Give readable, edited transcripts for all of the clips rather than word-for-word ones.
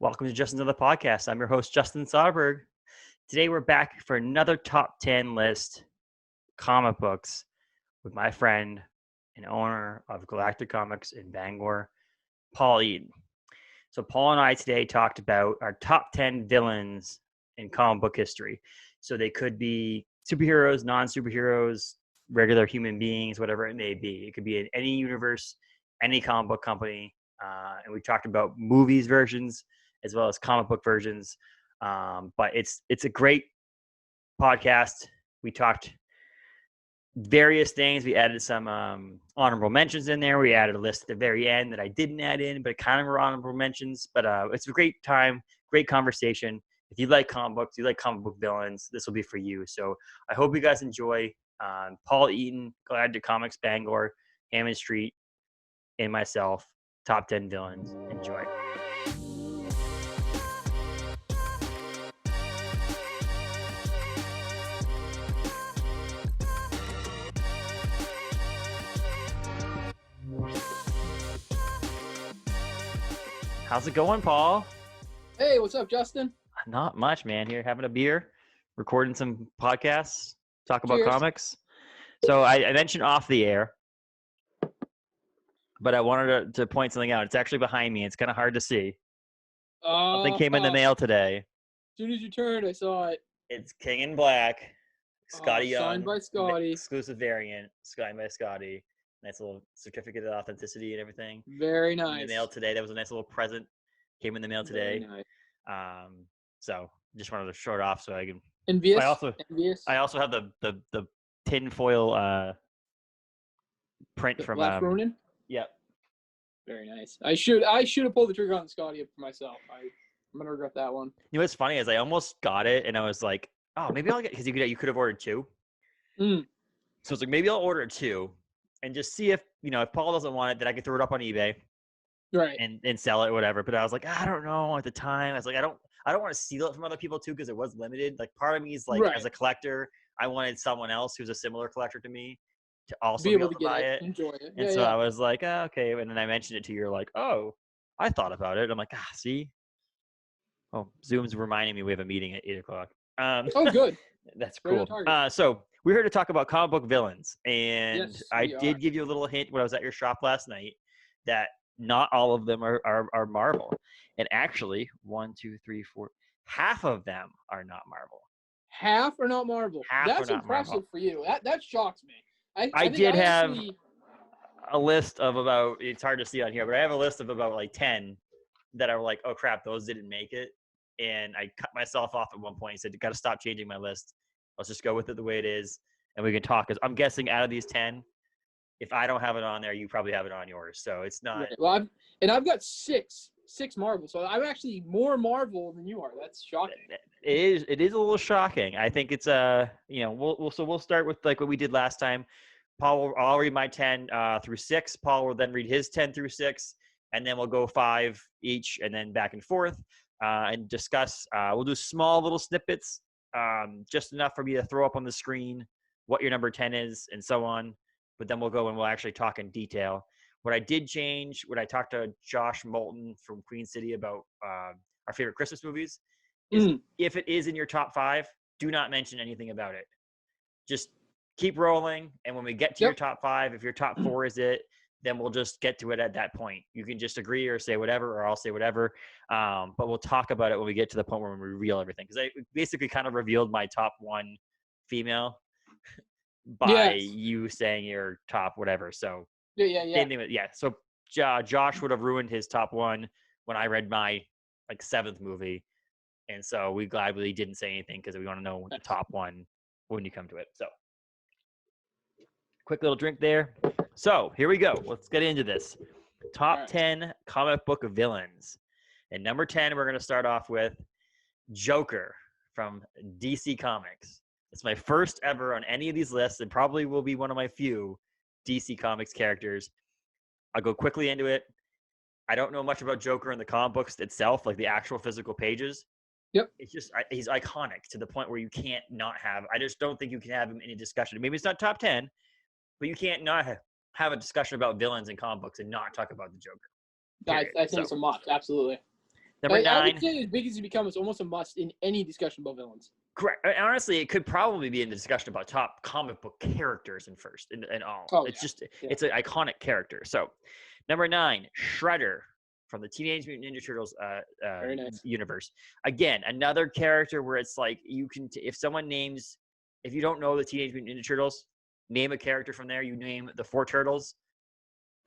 Welcome to Justin's Other Podcast. I'm your host, Justin Soderberg. Today we're back for another top 10 list, comic books, with my friend and owner of Galactic Comics in Bangor, Paul Eaton. So Paul and I today talked about our top 10 villains in comic book history. So they could be superheroes, non-superheroes, regular human beings, whatever it may be. It could be in any universe, any comic book company. And we talked about movies versions as well as comic book versions. But it's a great podcast. We talked various things. We added some honorable mentions in there. We added a list at the very end that I didn't add in, but kind of were honorable mentions. But it's a great time, great conversation. If you like comic books, you like comic book villains, this will be for you. So I hope you guys enjoy. Paul Eaton, Galactic Comics, Bangor, Hammond Street, and myself, top 10 villains. Enjoy. How's it going, Paul? Hey, what's up, Justin? Not much, man. Here having a beer, recording some podcasts, talk about Cheers. comics. So I mentioned off the air, but I wanted to point something out. It's actually behind me. It's kind of hard to see. Something came in the mail today. As soon as you turned, I saw it. It's King in Black, Scotty Young, signed by Scotty. exclusive variant, signed by Scotty. Nice little certificate of authenticity and everything. Very In nice. the mail today. That was a nice little present. Came in the mail today. Very nice. So just wanted to show it off so I can. Envious. I also have the tin foil print The from Black Ronin. Yep. Very nice. I should have pulled the trigger on Scotty up for myself. I'm gonna regret that one. You know what's funny is I almost got it and I was like, oh, maybe I'll get, because you could have ordered two. Mm. So it's like maybe I'll order two and just see if if Paul doesn't want it, then I can throw it up on eBay. Right. And sell it or whatever. But I was like, I don't know at the time. I was like, I don't want to steal it from other people too because it was limited. Like part of me is like, Right. as a collector, I wanted someone else who's a similar collector to me to also Be able to buy get it. enjoy it. And so I was like, oh, okay. And then I mentioned it to you. You're like, oh, I thought about it. I'm like, see? Oh, Zoom's reminding me we have a meeting at 8:00. Oh, good. That's Right cool. on target. So we're here to talk about comic book villains. And Yes, I we did are. give you a little hint when I was at your shop last night that not all of them are Marvel. And actually, 1, 2, 3, 4, half of them are not Marvel. Half are not Marvel. Half That's are not impressive Marvel. for you. That shocks me. I think did have actually, a list of about, it's hard to see on here, but I have a list of about like 10 that are like, oh crap, those didn't make it. And I cut myself off at one point and said, got to stop changing my list. Let's just go with it the way it is. And we can talk. Because I'm guessing out of these 10, if I don't have it on there, you probably have it on yours. So it's not. right. Well, I've got six Marvel, so I'm actually more Marvel than you are. That's shocking. It is a little shocking. I think it's we'll start with like what we did last time. I'll read my 10 through 6. Paul will then read his 10 through 6, and then we'll go 5 each, and then back and forth and discuss. We'll do small little snippets, just enough for me to throw up on the screen what your number 10 is, and so on. But then we'll go and we'll actually talk in detail. What I did change when I talked to Josh Moulton from Queen City about our favorite Christmas movies is if it is in your top 5, do not mention anything about it. Just keep rolling. And when we get to your top 5, if your top 4 is it, then we'll just get to it at that point. You can just agree or say whatever, or I'll say whatever. But we'll talk about it when we get to the point where we reveal everything. Because I basically kind of revealed my top 1 female by you saying your top whatever. So Yeah. same thing with, so Josh would have ruined his top 1 when I read my like 7th movie, and so we gladly didn't say anything because we want to know the top 1 when you come to it. So quick little drink there. So here we go. Let's get into this. Top 10 comic book villains. And number 10, we're going to start off with Joker from DC Comics. It's my first ever on any of these lists, and probably will be one of my few DC Comics characters. I'll go quickly into it. I don't know much about Joker in the comic books itself, like the actual physical pages. Yep. It's just, he's iconic to the point where you can't not have, I just don't think you can have him in a discussion. Maybe it's not top 10, but you can't not have a discussion about villains in comic books and not talk about the Joker. I think it's a must. Absolutely. Number I 9. would say as big as he becomes, it's almost a must in any discussion about villains. Correct. And honestly, it could probably be in the discussion about top comic book characters in first and all. Oh, It's yeah. just Yeah. it's an iconic character. So, number 9, Shredder from the Teenage Mutant Ninja Turtles Very nice. universe. Again, another character where it's like you can if you don't know the Teenage Mutant Ninja Turtles, name a character from there. You name the 4 turtles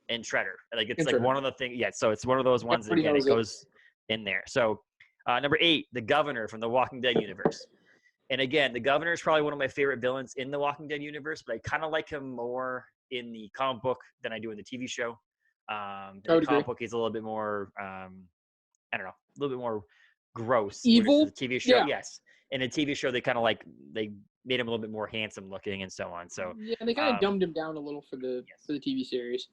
and Shredder. Like it's like one of the things. Yeah. So it's one of those ones that again it goes in there. So number 8, the Governor from the Walking Dead universe. And again, the Governor is probably one of my favorite villains in the Walking Dead universe, but I kind of like him more in the comic book than I do in the TV show. The comic book is a little bit more, I don't know, a little bit more gross. Evil? The TV show, Yeah. yes. In a TV show, they kind of they made him a little bit more handsome looking and so on. So yeah, they kind of dumbed him down a little for the TV series.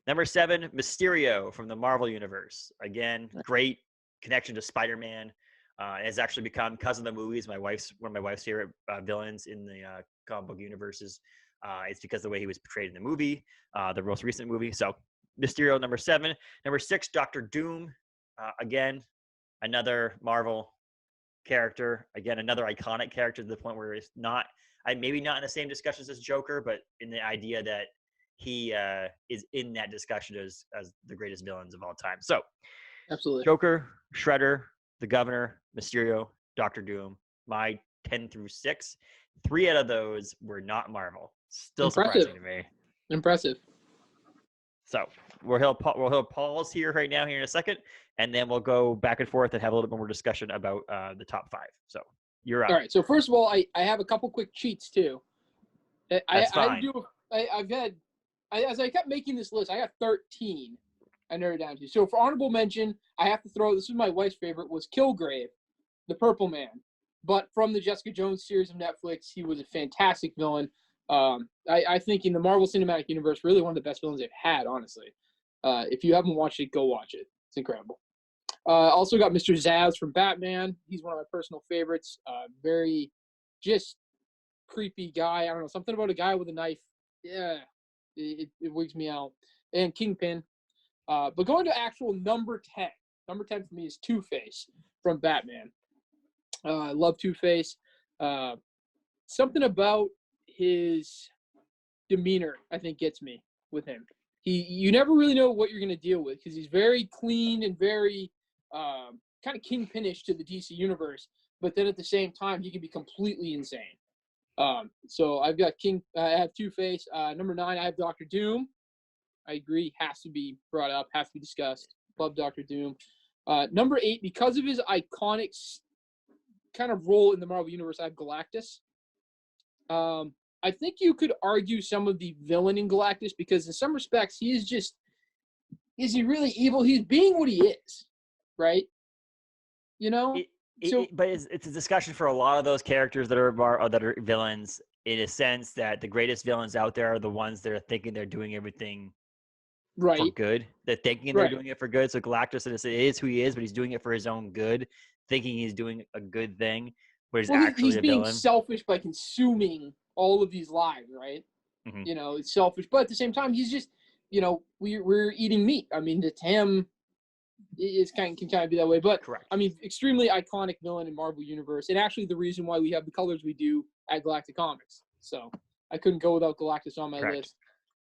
Number 7, Mysterio from the Marvel Universe. Again, great connection to Spider-Man. Has actually become, because of the movies, one of my wife's favorite villains in the comic book universes. It's because of the way he was portrayed in the movie, the most recent movie. So Mysterio, number 7. Number 6, Dr. Doom. Again, another Marvel character. Again, another iconic character to the point where it's not, maybe not in the same discussions as Joker, but in the idea that he is in that discussion as the greatest villains of all time. So absolutely, Joker, Shredder, the Governor, Mysterio, Dr. Doom, my 10 through 6. 3 out of those were not Marvel. Still surprising to me. Impressive. So we'll pause here right now here in a second, and then we'll go back and forth and have a little bit more discussion about the top 5. So you're up. All right. So first of all, I have a couple quick cheats too. That's fine. As I kept making this list, I got 13. I narrowed it down to. So for honorable mention, I have to throw, this was my wife's favorite, was Kilgrave, the Purple Man. But from the Jessica Jones series of Netflix, he was a fantastic villain. I think in the Marvel Cinematic Universe, really one of the best villains they've had, honestly. If you haven't watched it, go watch it. It's incredible. Also got Mr. Zsasz from Batman. He's one of my personal favorites. Very just creepy guy. I don't know, something about a guy with a knife. Yeah, it wigs me out. And Kingpin. But going to actual number 10. Number 10 for me is Two-Face from Batman. I love Two-Face. Something about his demeanor, I think, gets me with him. You never really know what you're going to deal with because he's very clean and very kind of Kingpinish to the DC universe. But then at the same time, he can be completely insane. So I've got I have Two-Face. Number 9, I have Dr. Doom. I agree, has to be brought up, has to be discussed. Love Dr. Doom. Number 8, because of his iconic kind of role in the Marvel Universe, I have Galactus. I think you could argue some of the villain in Galactus because in some respects, he is he really evil? He's being what he is, right? You know? But it's a discussion for a lot of those characters that are villains, in a sense that the greatest villains out there are the ones that are thinking they're doing everything right for good. They're thinking they're doing it for good. So Galactus is who he is, but he's doing it for his own good, thinking he's doing a good thing, but he's actually he's a being villain. Selfish by consuming all of these lives, right? Mm-hmm. You know, it's selfish, but at the same time, he's just, you know, we're eating meat. I mean, to him, it can kind of be that way. But correct. I mean, extremely iconic villain in Marvel Universe, and actually the reason why we have the colors we do at Galactic Comics. So I couldn't go without Galactus on my list.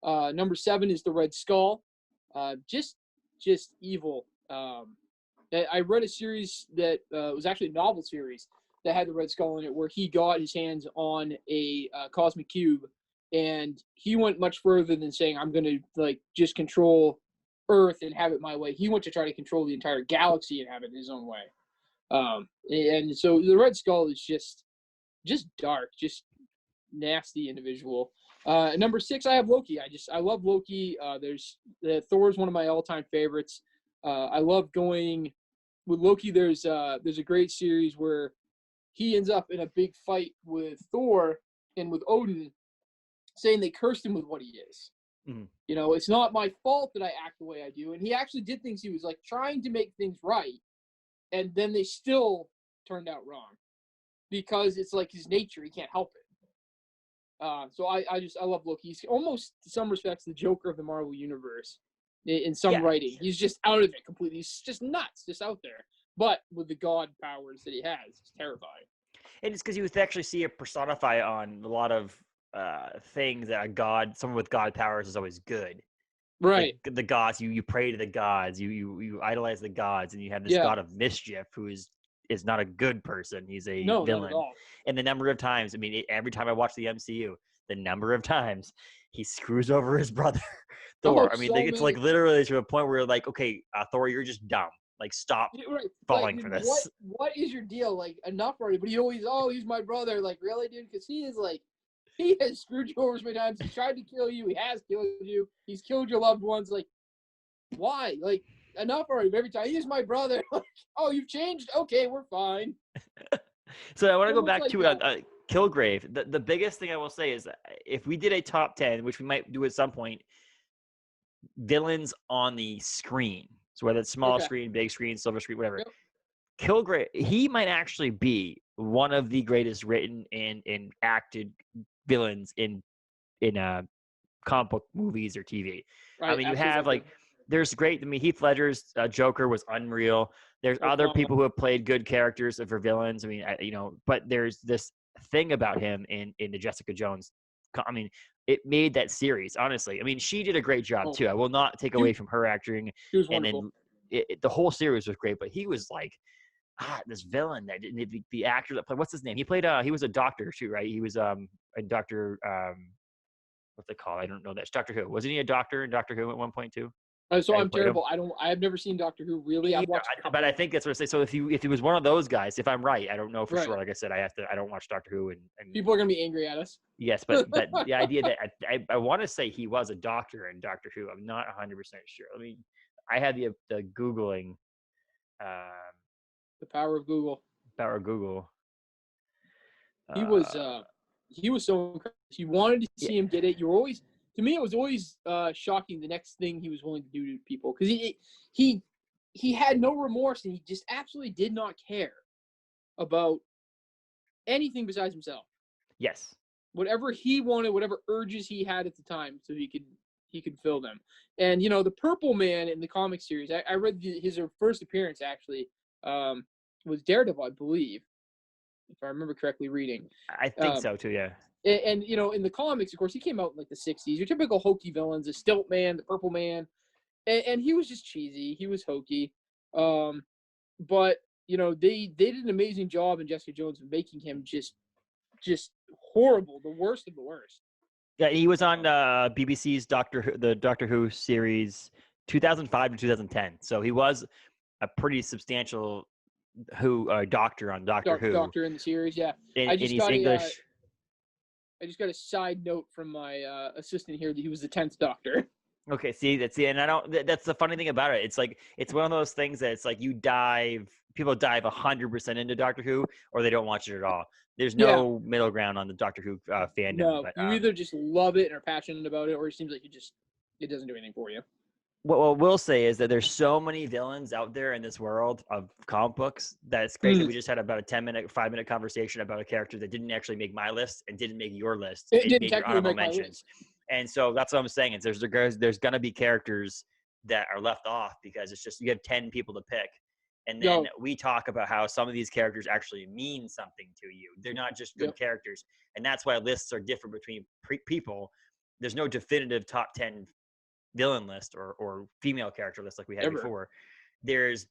Number 7 is the Red Skull. Just evil. I read a series that was actually a novel series that had the Red Skull in it, where he got his hands on a cosmic cube, and he went much further than saying, "I'm going to just control Earth and have it my way." He went to try to control the entire galaxy and have it his own way. And so the Red Skull is just dark, just nasty individual. Number 6, I have Loki. I love Loki. Thor is one of my all-time favorites. I love going with Loki. There's a great series where he ends up in a big fight with Thor and with Odin, saying they cursed him with what he is. Mm-hmm. You know, it's not my fault that I act the way I do. And he actually did things, he was like trying to make things right, and then they still turned out wrong because it's like his nature. He can't help it. So I love Loki. He's almost, in some respects, the Joker of the Marvel Universe in some writing. He's just out of it completely. He's just nuts, just out there. but with the god powers that he has, it's terrifying. And it's because you actually see it personify on a lot of things that a god, someone with god powers is always good. Right. Like the gods, you pray to the gods, you idolize the gods, and you have this Yeah. god of mischief who is not a good person. He's a No, not at villain. all. And the number of times, I mean, every time I watch the MCU, the number of times he screws over his brother Thor. Oh, I mean, so it's like many. literally to a point where you're like, okay, Thor, you're just dumb. Like, stop Yeah, right. falling Like, for this. what is your deal? Like, enough already. But he always, oh, he's my brother. Like, really, dude? Because he is like, he has screwed you over so many times. He's tried to kill you. He has killed you. He's killed your loved ones. Like, why? Like, enough already. Every time, he's my brother. Like, oh, you've changed? Okay, we're fine. So I want to go Almost back like to that. Kilgrave. The biggest thing I will say is if we did a top 10, which we might do at some point, villains on the screen. So whether it's small Okay. screen, big screen, silver screen, whatever. Yep. Kilgrave, he might actually be one of the greatest written and acted villains in comic book movies or TV. I mean, you have like, there's great. I mean, Heath Ledger's Joker was unreal. There's other people who have played good characters for villains. I mean, but there's this thing about him in the Jessica Jones. I mean, it made that series. Honestly, I mean, she did a great job too. I will not take away from her acting. He was And wonderful. then the whole series was great. But he was like, this villain that the actor that played, what's his name? He played he was a doctor too, right? He was a doctor. What's it called? I don't know. That's Doctor Who. Wasn't he a doctor in Doctor Who at one point too? So I'm terrible. I've never seen Doctor Who really. I've watched, but I think that's what I say. So if he was one of those guys, if I'm right, I don't know for Right. sure. Like I said, I don't watch Doctor Who, and people are gonna be angry at us. yes, but the idea that I want to say he was a doctor in Doctor Who. I'm not 100% sure. I had the Googling. The power of Google. Power of Google. He was so incredible. You wanted to see him get it. You were always, to me, it was always shocking the next thing he was willing to do to people, because he had no remorse, and he just absolutely did not care about anything besides himself. Yes. Whatever he wanted, whatever urges he had at the time, so he could fill them. And the Purple Man in the comic series, I read his first appearance actually was Daredevil, I believe, if I remember correctly reading. I think so too, yeah. And in the comics, of course, he came out in like the 60s. Your typical hokey villains, the Stilt Man, the Purple Man, and he was just cheesy. He was hokey. But they did an amazing job in Jessica Jones of making him just horrible, the worst of the worst. Yeah, he was on BBC's the Doctor Who series 2005 to 2010. So he was a pretty substantial doctor on Doctor Who. Doctor in the series, yeah. And he's English. I just got a side note from my assistant here that he was the 10th Doctor. Okay, and that's the funny thing about it. It's like, it's one of those things that it's like people dive 100% into Doctor Who, or they don't watch it at all. There's no middle ground on the Doctor Who fandom. No, but, you either just love it and are passionate about it, or it seems like it doesn't do anything for you. What we'll say is that there's so many villains out there in this world of comic books that it's great that we just had about a 5-minute conversation about a character that didn't actually make my list and didn't make your list. It didn't made your technically honorable make my mentions. list. And so that's what I'm saying is there's going to be characters that are left off because it's just you have 10 people to pick. And then we talk about how some of these characters actually mean something to you. They're not just good characters. And that's why lists are different between people. There's no definitive top 10 villain list or female character list like we had before. There's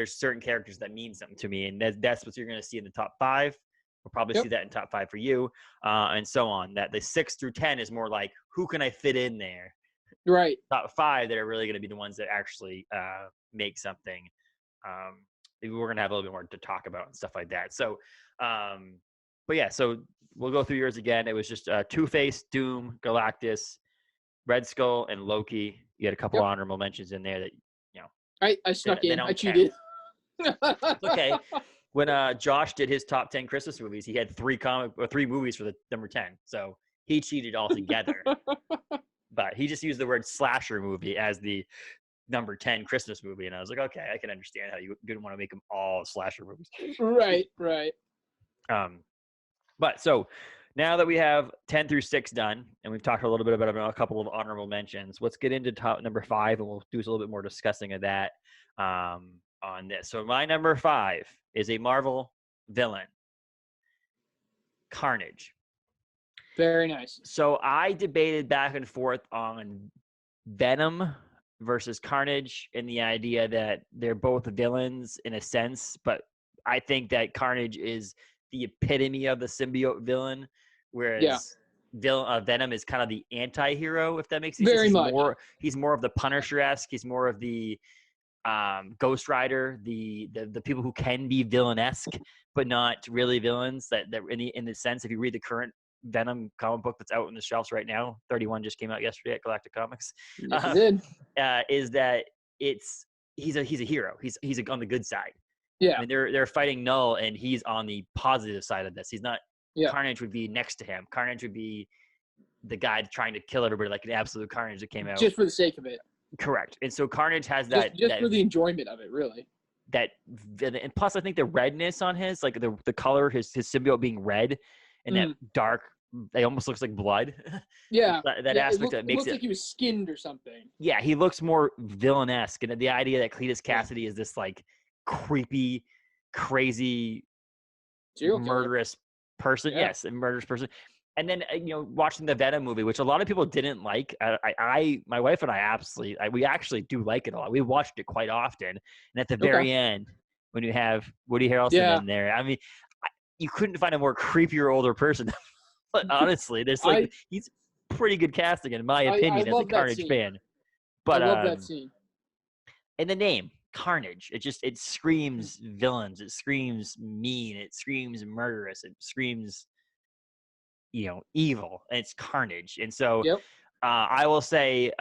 certain characters that mean something to me. And that's what you're going to see in the top 5. We'll probably see that in top 5 for you, and so on. That the 6 through 10 is more like, who can I fit in there? Right. Top 5 that are really going to be the ones that actually make something. Maybe we're going to have a little bit more to talk about and stuff like that. So, but yeah, so we'll go through yours again. It was just Two-Face, Doom, Galactus, Red Skull, and Loki. You had a couple honorable mentions in there that, I snuck in. I cheated. It's okay. When Josh did his top 10 Christmas movies, he had 3 movies for the number 10. So he cheated altogether. But he just used the word slasher movie as the number 10 Christmas movie. And I was like, okay, I can understand how you didn't want to make them all slasher movies. Right. But so now that we have 10 through 6 done, and we've talked a little bit about a couple of honorable mentions, let's get into top number 5, and we'll do a little bit more discussing of that. on this. So my number 5 is a Marvel villain, Carnage. Very nice. So I debated back and forth on Venom versus Carnage, and the idea that they're both villains in a sense, but I think that Carnage is the epitome of the symbiote villain, whereas Venom is kind of the anti-hero, if that makes sense. Very much. He's more of the Punisher-esque. He's more of the Ghost Rider, the people who can be villain-esque but not really villains. That in the sense, if you read the current Venom comic book that's out on the shelves right now, 31 just came out yesterday at Galactic Comics. Yes, it did. Is that he's a hero. He's on the good side. Yeah. I mean, they're fighting Null, and he's on the positive side of this. He's not. Yeah. Carnage would be next to him. Carnage would be the guy trying to kill everybody, like an absolute Carnage that came out just for the sake of it. Correct. And so Carnage has that just for the enjoyment of it, really. And plus I think the redness on his, like the color, his symbiote being red and that dark, it almost looks like blood. Yeah. that aspect that makes it looks like he was skinned or something. Yeah, he looks more villain-esque, and the idea that Cletus Cassidy is this like creepy, crazy, murderous person. Yeah. Yes, a murderous person. And then watching the Venom movie, which a lot of people didn't like, my wife and I we actually do like it a lot. We watched it quite often, and at the very end, when you have Woody Harrelson in there, I mean, you couldn't find a more creepier older person. But honestly, he's pretty good casting in my opinion as a Carnage fan. But I love that scene. And the name Carnage, it screams villains. It screams mean. It screams murderous. It screams evil, and it's Carnage. And so I will say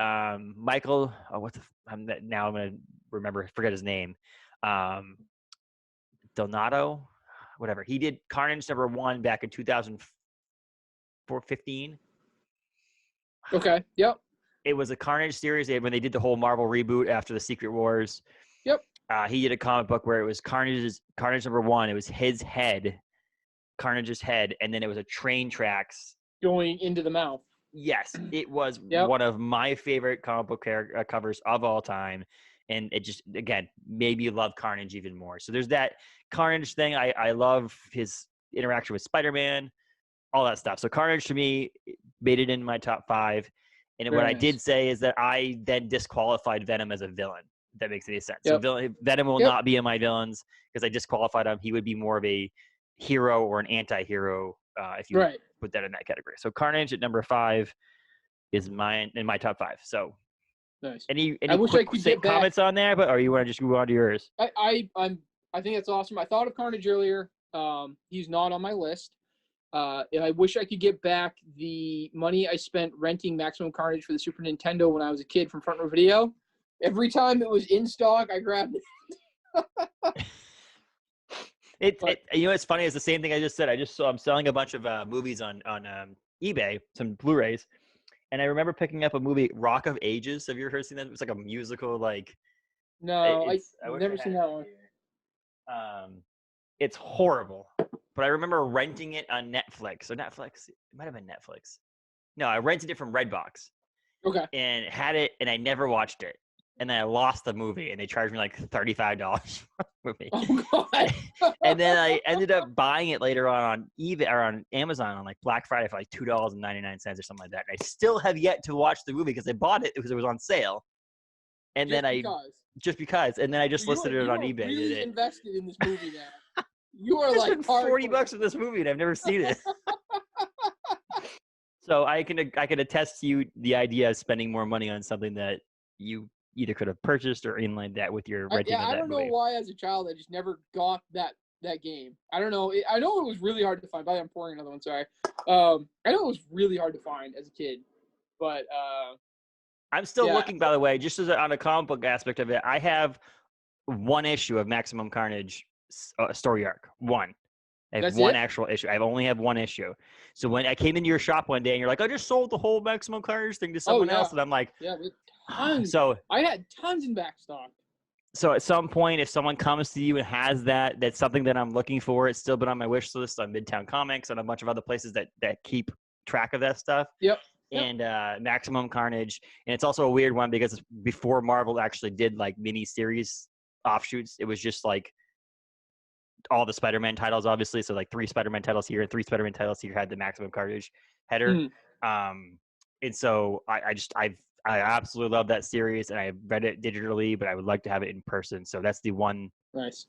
Michael, now I'm going to forget his name. Donato, whatever. He did Carnage #1 back in 2015. Okay. Yep. It was a Carnage series when they did the whole Marvel reboot after the Secret Wars. Yep. He did a comic book where it was Carnage #1. It was his head, Carnage's head, and then it was a train tracks going into the mouth. Yes, it was one of my favorite comic book covers of all time, and it just again made me love Carnage even more. So there's that Carnage thing. I love his interaction with Spider-Man, all that stuff. So Carnage to me made it in my top 5. And what I did say is that I then disqualified Venom as a villain. If that makes any sense. So Venom will not be in my villains because I disqualified him. He would be more of a hero or an anti-hero if you put that in that category. So Carnage at number 5 is in my top 5. So nice. Any quick comments on there, or you want to just move on to yours? I think that's awesome. I thought of Carnage earlier. He's not on my list. I wish I could get back the money I spent renting Maximum Carnage for the Super Nintendo when I was a kid from Front Row Video. Every time it was in stock, I grabbed it. It's funny. It's the same thing I just said. I'm selling a bunch of movies on eBay, some Blu-rays, and I remember picking up a movie, Rock of Ages. Have you ever seen that? It was like a musical, like. No, I've never seen that one. It's horrible, but I remember renting it on Netflix. Or Netflix, it might have been Netflix. No, I rented it from Redbox. Okay. And had it, and I never watched it. And then I lost the movie, and they charged me like $35 for the movie. Oh God! And then I ended up buying it later on eBay or on Amazon on like Black Friday for like $2.99 or something like that. And I still have yet to watch the movie because I bought it because it was on sale. And then just because, and then I just listed it on eBay. You are really invested in this movie now. You are like $40 for this movie, and I've never seen it. So I can attest to you the idea of spending more money on something that you either could have purchased or inlined that with your renting of that movie. I don't know why as a child I just never got that game. I don't know. I know it was really hard to find. By the way, I'm pouring another one. Sorry. I know it was really hard to find as a kid, but I'm still looking. By the way, just on a comic book aspect of it, I have one issue of Maximum Carnage story arc. One. I have one actual issue. I only have one issue. So when I came into your shop one day and you're like, I just sold the whole Maximum Carnage thing to someone else, and I'm like, tons. So I had tons in back stock. So at some point, if someone comes to you and has that's something that I'm looking for. It's still been on my wish list on Midtown Comics and a bunch of other places that keep track of that stuff. Yep. And Maximum Carnage, and it's also a weird one because it's before Marvel actually did like mini series offshoots. It was just like all the Spider-Man titles, obviously. So like 3 Spider-Man titles here and 3 Spider-Man titles here had the Maximum Carnage header. And so I absolutely love that series, and I read it digitally, but I would like to have it in person. So that's the one. Nice.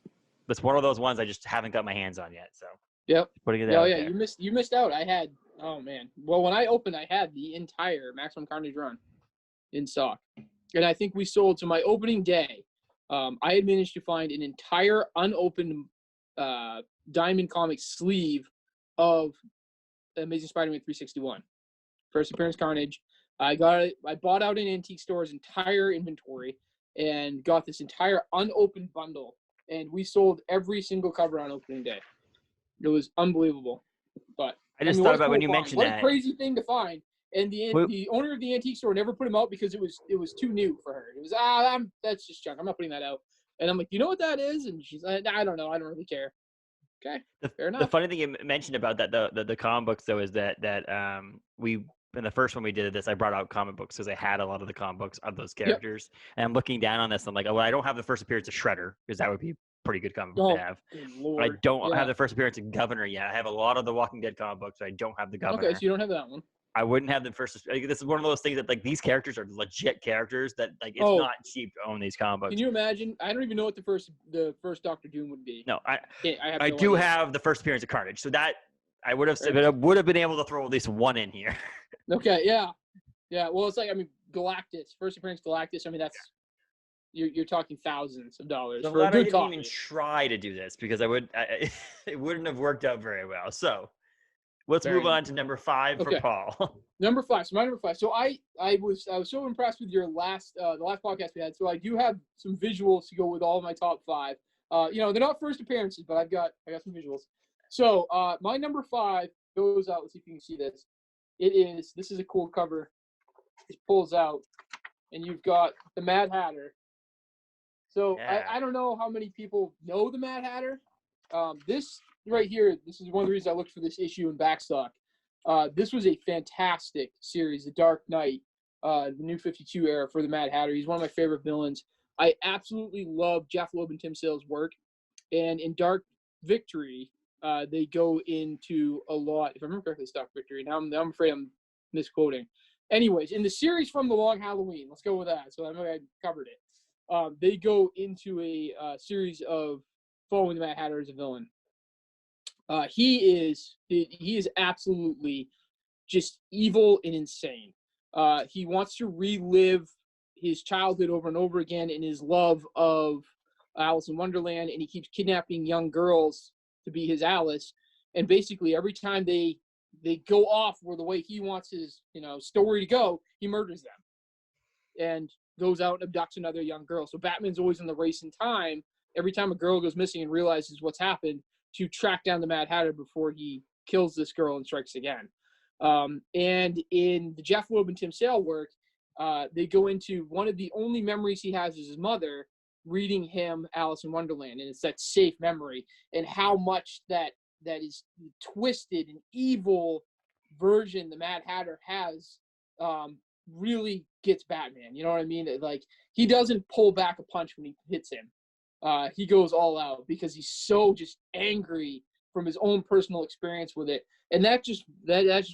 That's one of those ones I just haven't got my hands on yet. So Yep. putting it out there. You missed out. I had, oh man. Well, when I opened, I had the entire Maximum Carnage run in stock, and I think we sold to my opening day. I had managed to find an entire unopened Diamond Comics sleeve of Amazing Spider-Man 361, first appearance Carnage. I bought out an antique store's entire inventory and got this entire unopened bundle, and we sold every single cover on opening day. It was unbelievable. But I just thought about when you mentioned that. What a crazy thing to find. And the owner of the antique store never put them out because it was too new for her. It was that's just junk. I'm not putting that out. And I'm like, you know what that is? And she's like, I don't know. I don't really care. Okay, fair enough. The funny thing you mentioned about that the comic books though is that we in the first one we did this, I brought out comic books because I had a lot of the comic books of those characters. Yep. And I'm looking down on this. I'm like, oh, well, I don't have the first appearance of Shredder because that would be a pretty good comic book to have. But I don't have the first appearance of Governor yet. I have a lot of the Walking Dead comic books, but I don't have the Governor. Okay, so you don't have that one. I wouldn't have the first. Like, this is one of those things that like these characters are legit characters that like it's not cheap to own these comic books. Can you imagine? I don't even know what the first Doctor Doom would be. No, I do have the first appearance of Carnage, so that I would have been able to throw at least one in here. Okay, yeah. Well, it's like Galactus, first appearance Galactus. I mean that's you're talking thousands of dollars so for a good I copy. didn't even try to do this because it wouldn't have worked out very well. So. Let's move on to number 5 for Paul. Number 5. So my number 5. So I was so impressed with your the last podcast we had. So I do have some visuals to go with all of my top 5. They're not first appearances, but I got some visuals. So my number 5 goes out. Let's see if you can see this. This is a cool cover. It pulls out, and you've got the Mad Hatter. So I don't know how many people know the Mad Hatter. This right here, this is one of the reasons I looked for this issue in backstock. This was a fantastic series, The Dark Knight, the New 52 era for the Mad Hatter. He's one of my favorite villains. I absolutely love Jeff Loeb and Tim Sale's work. And in Dark Victory, they go into a lot. If I remember correctly, it's Dark Victory. Now I'm afraid I'm misquoting. Anyways, in the series from The Long Halloween, let's go with that. So I know I covered it. They go into a series of following the Mad Hatter as a villain. He is absolutely just evil and insane. He wants to relive his childhood over and over again in his love of Alice in Wonderland, and he keeps kidnapping young girls to be his Alice. And basically, every time they go off where the way he wants his story to go, he murders them and goes out and abducts another young girl. So Batman's always in the race in time. Every time a girl goes missing and realizes what's happened, to track down the Mad Hatter before he kills this girl and strikes again. And in the Jeff Loeb and Tim Sale work, they go into one of the only memories he has is his mother reading him Alice in Wonderland, and it's that safe memory, and how much that is twisted and evil version the Mad Hatter has really gets Batman. You know what I mean? Like, he doesn't pull back a punch when he hits him. He goes all out because he's so just angry from his own personal experience with it. And that just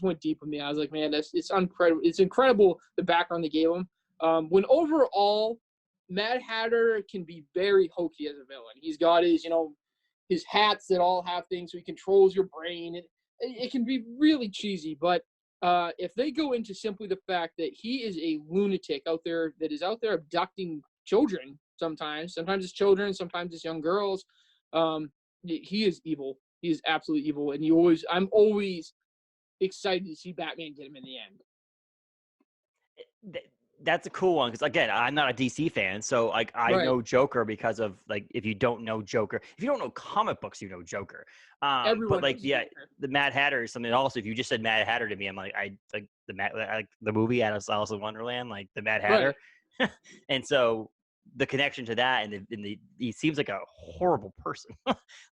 went deep with me. I was like, man, it's incredible. It's incredible the background they gave him. When overall, Mad Hatter can be very hokey as a villain. He's got his hats that all have things, so he controls your brain. It can be really cheesy, but if they go into simply the fact that he is a lunatic out there abducting children, sometimes it's children, sometimes it's young girls. He is evil. He is absolutely evil, and I'm always excited to see Batman get him in the end. That's a cool one because again, I'm not a DC fan, so like I know Joker because of like if you don't know Joker, if you don't know comic books, you know Joker. But like the Mad Hatter is something. Also, if you just said Mad Hatter to me, I'm like the movie Alice in Wonderland, like the Mad Hatter, and so. The connection to that and he seems like a horrible person.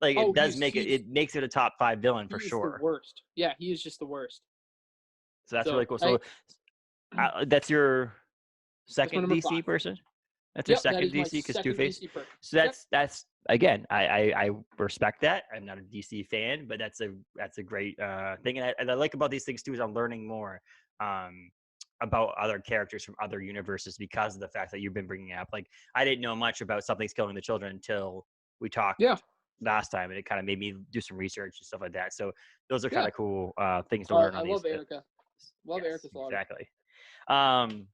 Like it makes it a top 5 villain for sure. The worst. Yeah, he is just the worst. So that's really cool. So that's your second DC person? That's her Yep, that second is my DC because second Two-Face. DC perk. So that's again, I respect that. I'm not a DC fan, but that's a great thing, and I like about these things too is I'm learning more about other characters from other universes because of the fact that you've been bringing up. Like I didn't know much about Something's Killing the Children until we talked Yeah, last time, and it kind of made me do some research and stuff like that. So those are yeah. kind of cool things to learn I on these. love Erica. Love Yes, Erica Slaughter. exactly.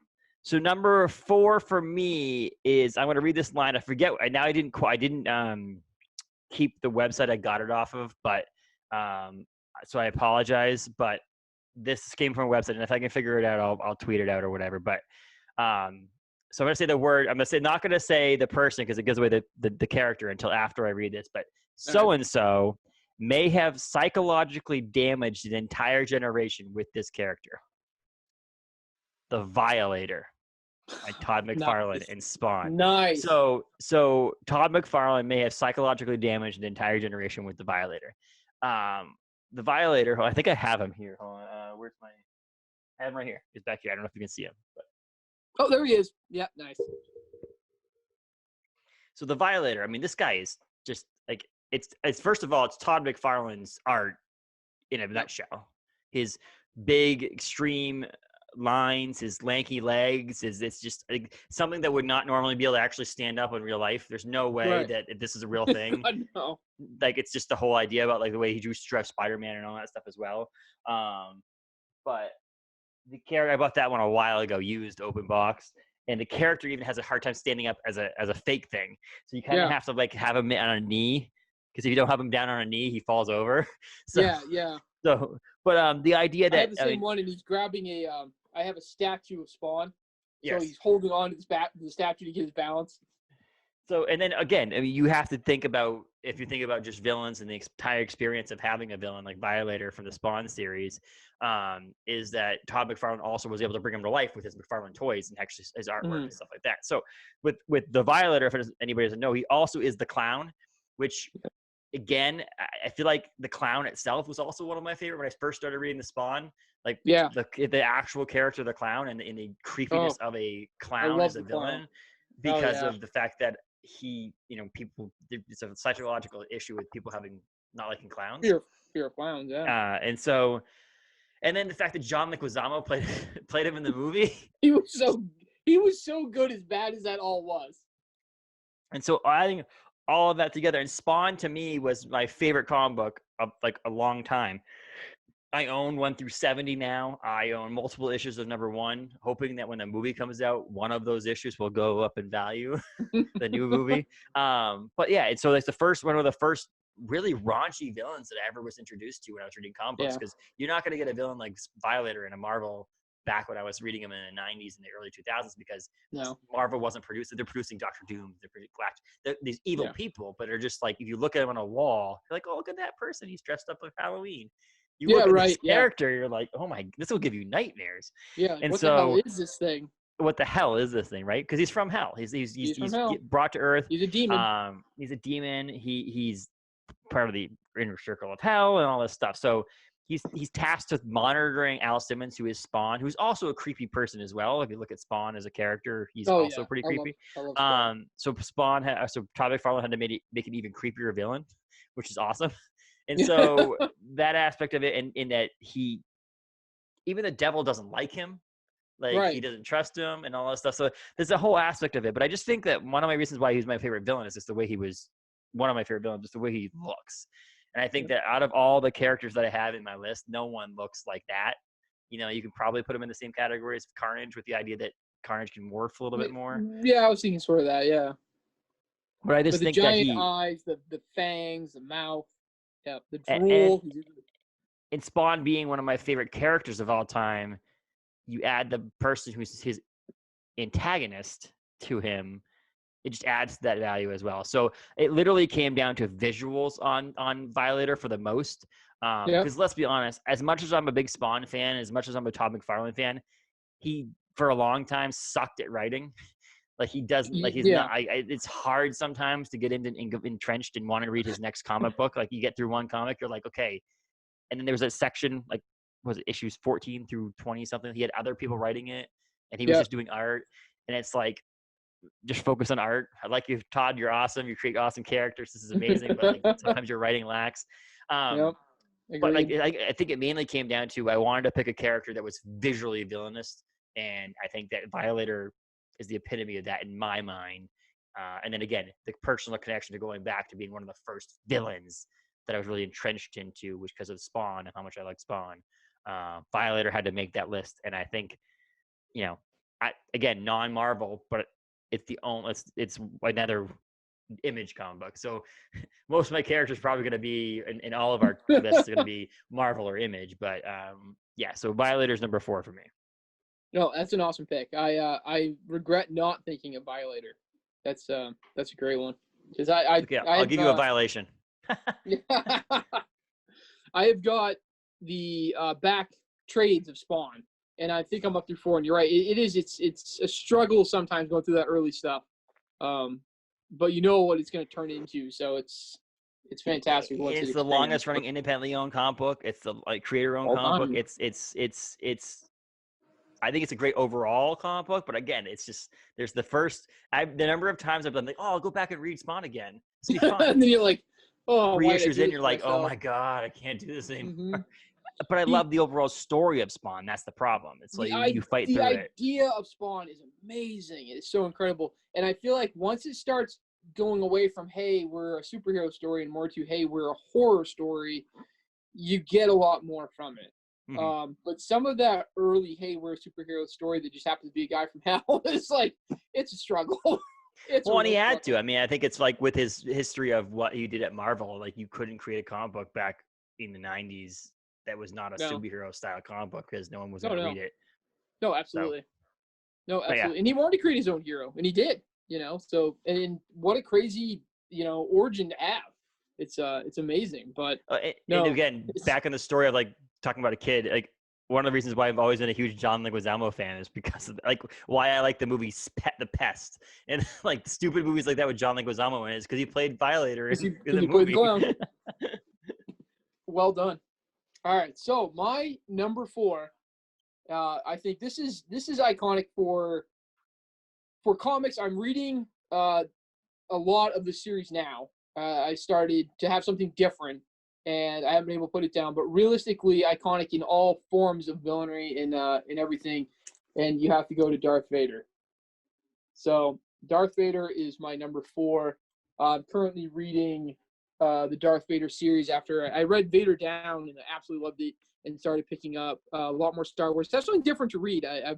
So number 4 for me is I'm going to read this line. I forget. Now I didn't keep the website I got it off of, but so I apologize. But this came from a website, and if I can figure it out, I'll tweet it out or whatever. But so I'm going to say the word. I'm not going to say the person because it gives away the character until after I read this. But so and so may have psychologically damaged an entire generation with this character. The Violator by Todd McFarlane and Spawn. Nice. So Todd McFarlane may have psychologically damaged an entire generation with the Violator. The Violator, I think I have him here. Hold on, where's my? I have him right here. He's back here. I don't know if you can see him. But. Oh, there he is. Yeah, nice. So the Violator. I mean, this guy is just like it's first of all, it's Todd McFarlane's art in a nutshell. His big, extreme lines, his lanky legs, it's just like something that would not normally be able to actually stand up in real life. There's no way that this is a real thing. God, no. Like it's just the whole idea about like the way he drew Spider-Man and all that stuff as well. But the character, I bought that one a while ago, used open box, and the character even has a hard time standing up as a fake thing. So you kind of have to like have him on a knee, because if you don't have him down on a knee, he falls over. So, yeah. So, but the idea that I have the same one, and he's grabbing a. I have a statue of Spawn, so he's holding on to the statue to get his balance. So, and then again, I mean, you have to think about, if you think about just villains and the entire experience of having a villain like Violator from the Spawn series, is that Todd McFarlane also was able to bring him to life with his McFarlane toys and actually his artwork and stuff like that. So with the Violator, if anybody doesn't know, he also is the Clown, which again, I feel like the Clown itself was also one of my favorite when I first started reading the Spawn. Like the actual character of the Clown and the creepiness of a clown as a villain, because of the fact that he, people, it's a psychological issue with people not liking clowns. Fear of clowns, yeah. And then the fact that John Leguizamo played him in the movie. He was so good, as bad as that all was. And so I think all of that together, and Spawn to me was my favorite comic book of like a long time. I own 1 through 70 now. I own multiple issues of number 1, hoping that when the movie comes out, one of those issues will go up in value, the new movie. But yeah, and so that's one of the first really raunchy villains that I ever was introduced to when I was reading comic books, because you're not going to get a villain like Violator in a Marvel back when I was reading them in the 90s and the early 2000s, because Marvel wasn't producing. They're producing Doctor Doom. They're producing Galactus. These evil people, but they're just like, if you look at them on a wall, you're like, oh, look at that person. He's dressed up like Halloween. You look at this character, you're like, oh my, this will give you nightmares. Yeah, and what the hell is this thing? What the hell is this thing, right? Because he's from hell. He's from hell. Brought to Earth. He's a demon. He's a demon. He's part of the inner circle of hell and all this stuff. So he's tasked with monitoring Al Simmons, who is Spawn, who's also a creepy person as well. If you look at Spawn as a character, he's also pretty creepy. I love Spawn. So Todd McFarlane had to make an even creepier villain, which is awesome. And so that aspect of it, and in that even the devil doesn't like him, he doesn't trust him and all that stuff. So there's a whole aspect of it. But I just think that one of my reasons why he's my favorite villain is just the way he was one of my favorite villains, just the way he looks. And I think that out of all the characters that I have in my list, no one looks like that. You can probably put him in the same category as Carnage, with the idea that Carnage can morph a little bit more. Yeah, I was thinking sort of that, yeah. But I just think the giant eyes, the fangs, the mouth. Yeah, the drool. And Spawn being one of my favorite characters of all time, you add the person who's his antagonist to him, it just adds to that value as well. So it literally came down to visuals on Violator for the most. Because let's be honest, as much as I'm a big Spawn fan, as much as I'm a Todd McFarlane fan, he for a long time sucked at writing. Like he doesn't, like he's not. It's hard sometimes to get entrenched and want to read his next comic book. Like you get through one comic, you're like, okay. And then there was a section, like, was it issues 14 through 20 something? He had other people writing it, and he was just doing art. And it's like, just focus on art. I like you, Todd. You're awesome. You create awesome characters. This is amazing. But like sometimes your writing lacks. Yep. But like Agreed. I think it mainly came down to I wanted to pick a character that was visually villainous, and I think that Violator is the epitome of that in my mind. And then again, the personal connection to going back to being one of the first villains that I was really entrenched into, was because of Spawn and how much I like Spawn. Violator had to make that list, and I think, again, non-Marvel, but it's the only it's another Image comic book. So most of my characters probably going to be in all of our lists are going to be Marvel or Image, but so Violator's number 4 for me. No, that's an awesome pick. I regret not thinking of Violator. That's a great one, because I'll give you a violation. I have got the back trades of Spawn, and I think I'm up through 4. And you're right, it's a struggle sometimes going through that early stuff, but you know what it's going to turn into, so it's fantastic. It's the longest running independently owned comic book. It's the creator owned comic book. It's I think it's a great overall comic book, but again, it's just there's the number of times I've been like, oh, I'll go back and read Spawn again. It's be fun. And then you're like, oh, 3 issues in, you're like, oh my god, I can't do this anymore. Mm-hmm. But I love the overall story of Spawn. That's the problem. It's like you fight through it. The idea of Spawn is amazing. It's so incredible. And I feel like once it starts going away from, hey, we're a superhero story, and more to, hey, we're a horror story, you get a lot more from it. Mm-hmm. But some of that early, hey, we're a superhero story that just happens to be a guy from hell, it's like, it's a struggle. And he had to. I mean, I think it's like with his history of what he did at Marvel, like you couldn't create a comic book back in the 90s that was not a superhero style comic book because no one was going to read it. No, absolutely. No, absolutely. Yeah. And he wanted to create his own hero, and he did, so, and what a crazy, origin to have. It's amazing. But and again, back in the story of like talking about a kid, like one of the reasons why I've always been a huge John Leguizamo fan is because of like why I like the movie The Pest, and like stupid movies like that with John Leguizamo in it is because he played Violator in the movie. Well done. All right, so my number 4, I think this is iconic for comics. I'm reading a lot of the series now. I started to have something different, and I haven't been able to put it down. But realistically, iconic in all forms of villainy and everything, and you have to go to Darth Vader. So Darth Vader is my number 4. I'm currently reading the Darth Vader series after I read Vader Down and I absolutely loved it, and started picking up a lot more Star Wars. That's something different to read. I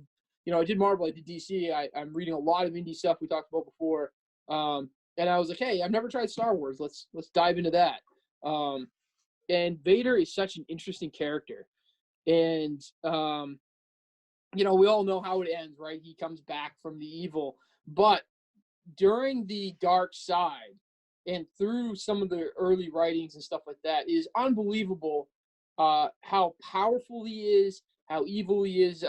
did Marvel, I did DC. I'm reading a lot of indie stuff we talked about before. And I was like, hey, I've never tried Star Wars. Let's dive into that. And Vader is such an interesting character. And, we all know how it ends, right? He comes back from the evil. But during the dark side and through some of the early writings and stuff like that, it is unbelievable how powerful he is, how evil he is.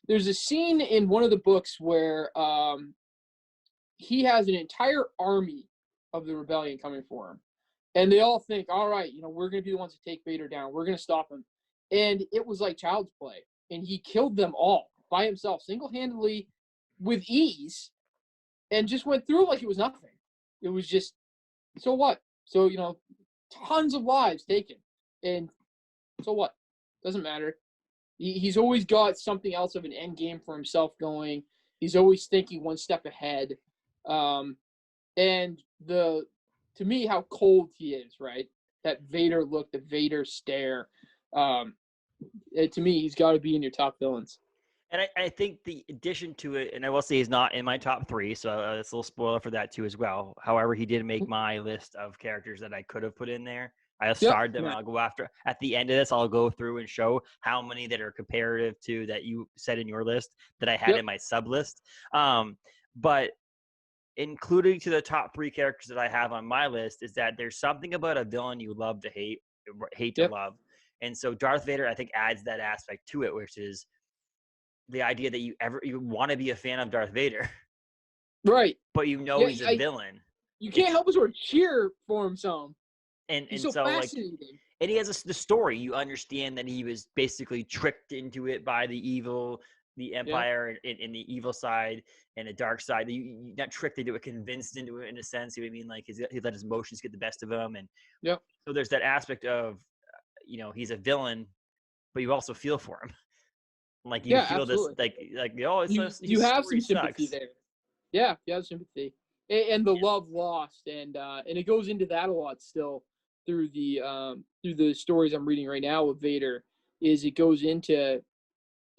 There's a scene in one of the books where he has an entire army of the rebellion coming for him. And they all think, all right, we're going to be the ones to take Vader down. We're going to stop him. And it was like child's play. And he killed them all by himself, single-handedly, with ease, and just went through like it was nothing. It was just, so what? So, tons of lives taken. And so what? Doesn't matter. He's always got something else of an end game for himself going. He's always thinking one step ahead. And to me, how cold he is, right? That Vader look, the Vader stare. To me, he's got to be in your top villains. And I think the addition to it, and I will say he's not in my top 3, so it's a little spoiler for that too as well. However, he did make my list of characters that I could have put in there. I starred them, and I'll go after. At the end of this, I'll go through and show how many that are comparative to that you said in your list that I had in my sub list. But including to the top 3 characters that I have on my list is that there's something about a villain you love to hate to love. And so Darth Vader, I think, adds that aspect to it, which is the idea that you want to be a fan of Darth Vader. Right. But he's a villain. You can't help but sort of cheer for him some. And so fascinating. And he has the story. You understand that he was basically tricked into it by the evil the Empire in the evil side and the dark side. Not tricked into it, convinced into it in a sense. You know what I mean? Like he let his emotions get the best of him, and so there's that aspect of, he's a villain, but you also feel for him. Like you feel absolutely. this, it's you have some sympathy sucks. there. Yeah, you have sympathy, and the love lost, and it goes into that a lot still through the stories I'm reading right now with Vader. Is it goes into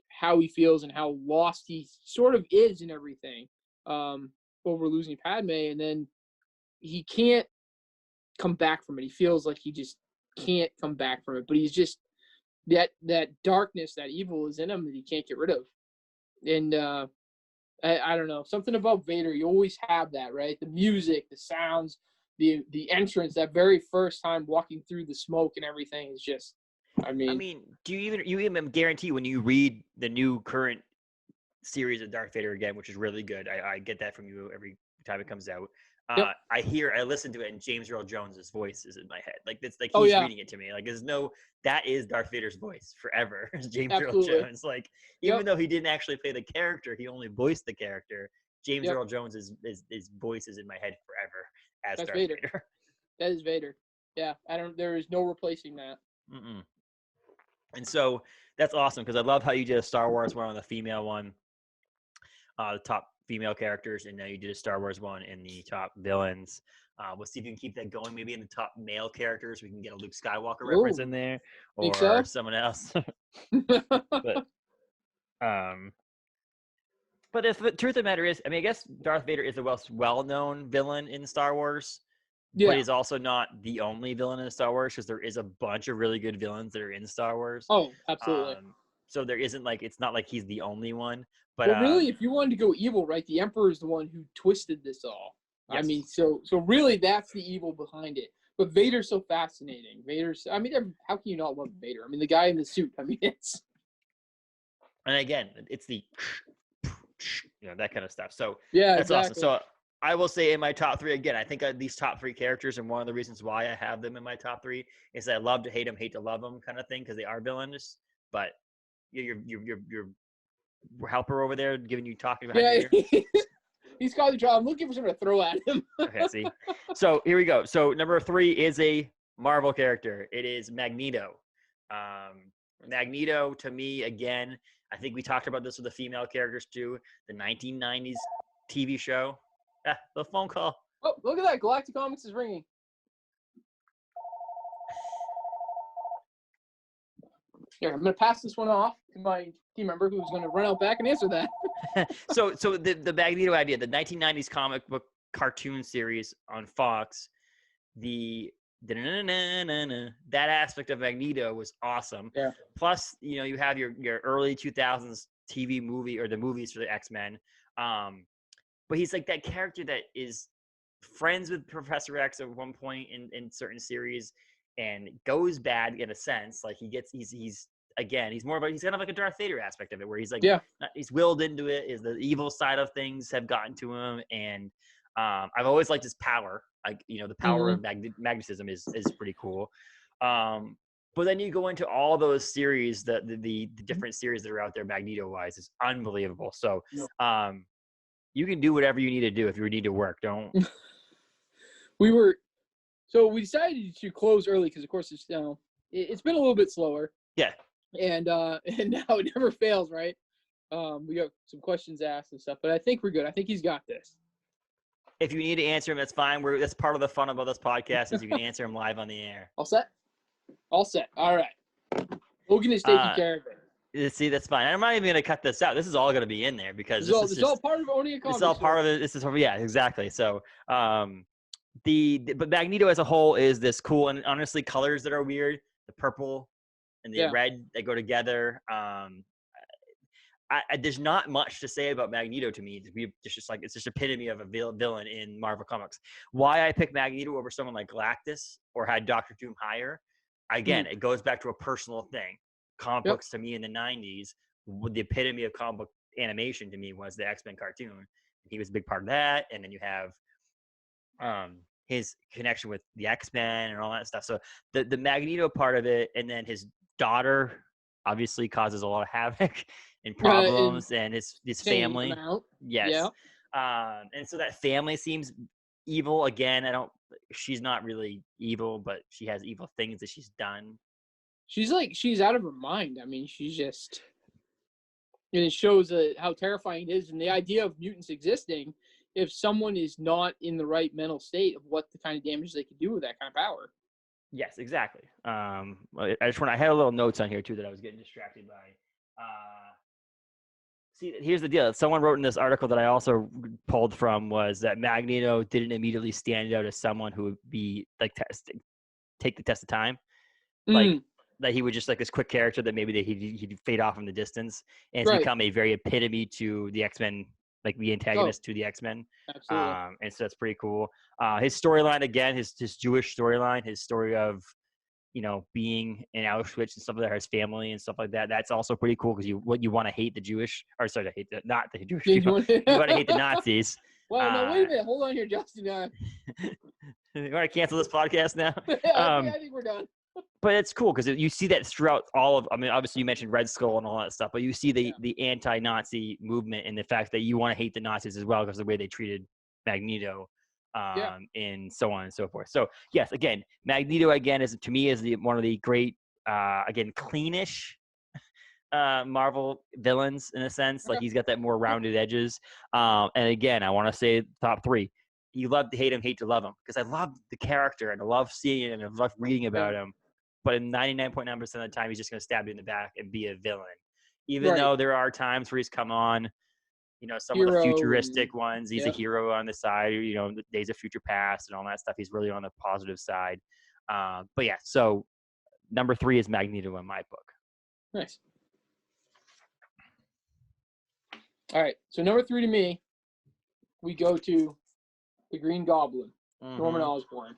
how he feels and how lost he sort of is in everything, over losing Padme, and then he can't come back from it. He feels like he just can't come back from it, but he's just that darkness, that evil is in him that he can't get rid of. And I don't know, something about Vader. You always have that, right? The music, the sounds, the entrance, that very first time walking through the smoke and everything is just. I mean, do you even guarantee when you read the new current series of Darth Vader again, which is really good. I get that from you every time it comes out. I listen to it, and James Earl Jones's voice is in my head. Like it's like he's reading it to me. Like that is Darth Vader's voice forever. James Earl Jones. Like even though he didn't actually play the character, he only voiced the character. James Earl Jones his voice is in my head forever as Darth Vader. That is Vader. Yeah, there is no replacing that. Mm-mm. And so that's awesome because I love how you did a Star Wars one on the female one, the top female characters, and now you did a Star Wars one in the top villains. We'll see if you can keep that going. Maybe in the top male characters, we can get a Luke Skywalker reference in there, or someone else. But if the truth of the matter is, I guess Darth Vader is the most well-known villain in Star Wars. Yeah. But he's also not the only villain in Star Wars, because there is a bunch of really good villains that are in Star Wars. Oh, absolutely. So there isn't it's not like he's the only one. But really, if you wanted to go evil, right, the Emperor is the one who twisted this all. Yes. So really that's the evil behind it. But Vader's so fascinating. How can you not love Vader? The guy in the suit. it's. And again, it's the, that kind of stuff. So yeah, that's exactly. Awesome. So I will say in my top three, again, I think these top three characters, and one of the reasons why I have them in my top three is that I love to hate them, hate to love them kind of thing, because they are villainous. But your helper over there talking behind you. He's causing trouble. I'm looking for something to throw at him. Okay, see. So here we go. So number 3 is a Marvel character. It is Magneto. Magneto, to me, again, I think we talked about this with the female characters too. The 1990s TV show. The phone call. Oh, look at that. Galactic Comics is ringing. Here, I'm going to pass this one off to my team member who's going to run out back and answer that. So the Magneto idea, the 1990s comic book cartoon series on Fox, that aspect of Magneto was awesome. Yeah. Plus, you have your early 2000s TV movie, or the movies for the X-Men. But he's like that character that is friends with Professor X at one point in certain series, and goes bad in a sense. Like he's kind of like a Darth Vader aspect of it, where he's like, he's willed into it. Is the evil side of things have gotten to him, and I've always liked his power. Like the power of magnetism is pretty cool. But then you go into all those series, the different series that are out there, Magneto wise, is unbelievable. So you can do whatever you need to do if you need to work. Don't. So we decided to close early because, of course, it's it's been a little bit slower. Yeah. And now it never fails, right? We got some questions asked and stuff, but I think we're good. I think he's got this. If you need to answer him, that's fine. That's part of the fun about this podcast, is you can answer him live on the air. All set? All set. All right. Logan is taking care of it. See, that's fine. I'm not even going to cut this out. This is all going to be in there, because this is all part of owning a comic. It's all part of it. This is, yeah, exactly. So, but Magneto as a whole is this cool, and honestly, colors that are weird, the purple and the red that go together. There's not much to say about Magneto to me. It's just epitome of a villain in Marvel Comics. Why I picked Magneto over someone like Galactus or had Doctor Doom higher, again, it goes back to a personal thing. Comic books to me in the 90s, the epitome of comic book animation to me was the X-Men cartoon. He was a big part of that. And then you have his connection with the X-Men and all that stuff. So the Magneto part of it, and then his daughter obviously causes a lot of havoc and problems and his Same family. amount. Yes. Yeah. And so that family seems evil again. She's not really evil, but she has evil things that she's done. She's out of her mind. I mean, she's just, and it shows how terrifying it is. And the idea of mutants existing, if someone is not in the right mental state of what the kind of damage they could do with that kind of power. Yes, exactly. I had a little notes on here too that I was getting distracted by. See, here's the deal. Someone wrote in this article that I also pulled from was that Magneto didn't immediately stand out as someone who would be like take the test of time. Like that he would just like this quick character that maybe he'd fade off in the distance, and it's become a very epitome to the X-Men, like the antagonist to the X-Men. Absolutely. And so that's pretty cool. His storyline again, his Jewish storyline, his story of being in Auschwitz and stuff like that, his family and stuff like that. That's also pretty cool because you want to hate the Jewish, or sorry, not the Jewish people. You want to hate the Nazis. Well, no, wait a minute. Hold on here, Justin. You want to cancel this podcast now? I think we're done. But it's cool because you see that throughout all of. I mean, obviously you mentioned Red Skull and all that stuff, but you see the anti-Nazi movement and the fact that you want to hate the Nazis as well because of the way they treated Magneto, and so on and so forth. So yes, again, Magneto again is to me one of the great, again, cleanish Marvel villains in a sense. Like he's got that more rounded edges. And again, I want to say top 3. You love to hate him, hate to love him, because I love the character and I love seeing him and I love reading about him. But in 99.9% of the time, he's just going to stab you in the back and be a villain. Even though there are times where he's come on, some of the futuristic ones, he's a hero on the side, the Days of Future Past and all that stuff. He's really on the positive side. But yeah, so number 3 is Magneto in my book. Nice. All right. So number 3 to me, we go to the Green Goblin, Norman Osborn.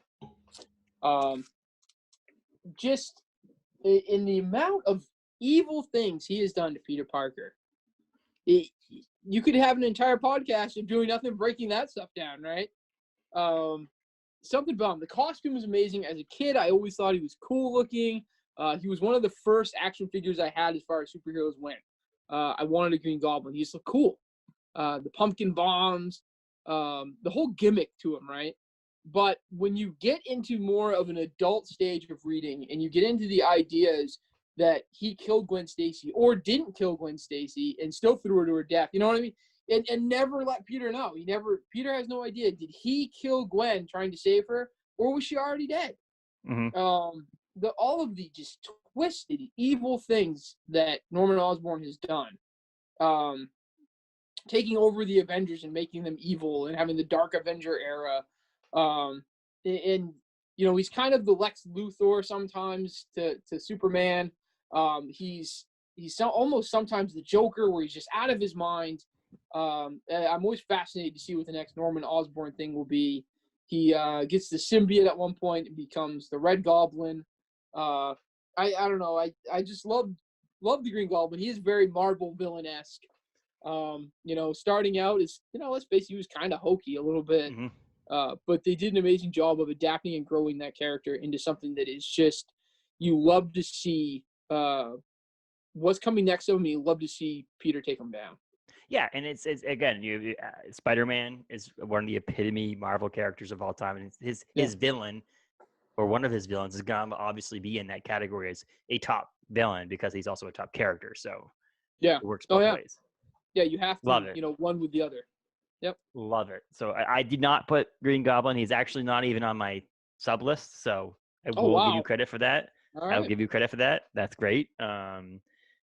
Just in the amount of evil things he has done to Peter Parker, you could have an entire podcast of doing nothing, breaking that stuff down, right? Something about him. The costume is amazing. As a kid, I always thought he was cool looking. He was one of the first action figures I had as far as superheroes went. I wanted a Green Goblin. He just looked cool. The pumpkin bombs, the whole gimmick to him, right? But when you get into more of an adult stage of reading and you get into the ideas that he killed Gwen Stacy or didn't kill Gwen Stacy and still threw her to her death, you know what I mean? And never let Peter know. Peter has no idea. Did he kill Gwen trying to save her, or was she already dead? All of the just twisted, evil things that Norman Osborn has done. Taking over the Avengers and making them evil and having the Dark Avenger era. He's kind of the Lex Luthor sometimes to Superman. He's almost sometimes the Joker, where he's just out of his mind. I'm always fascinated to see what the next Norman Osborn thing will be. He gets the symbiote at one point and becomes the Red Goblin. I don't know. I just love the Green Goblin. He is very Marvel villain-esque. Starting out as, let's face it, he was kind of hokey a little bit. But they did an amazing job of adapting and growing that character into something that is just, you love to see what's coming next of him. You love to see Peter take him down. Yeah, and it's again, Spider-Man is one of the epitome Marvel characters of all time, and his villain, or one of his villains, is gonna obviously be in that category as a top villain because he's also a top character. So it works both ways. Yeah, you have to, love it. One with the other. Yep. Love it. So I did not put Green Goblin. He's actually not even on my sub list. So I will give you credit for that. I'll give you credit for that. That's great.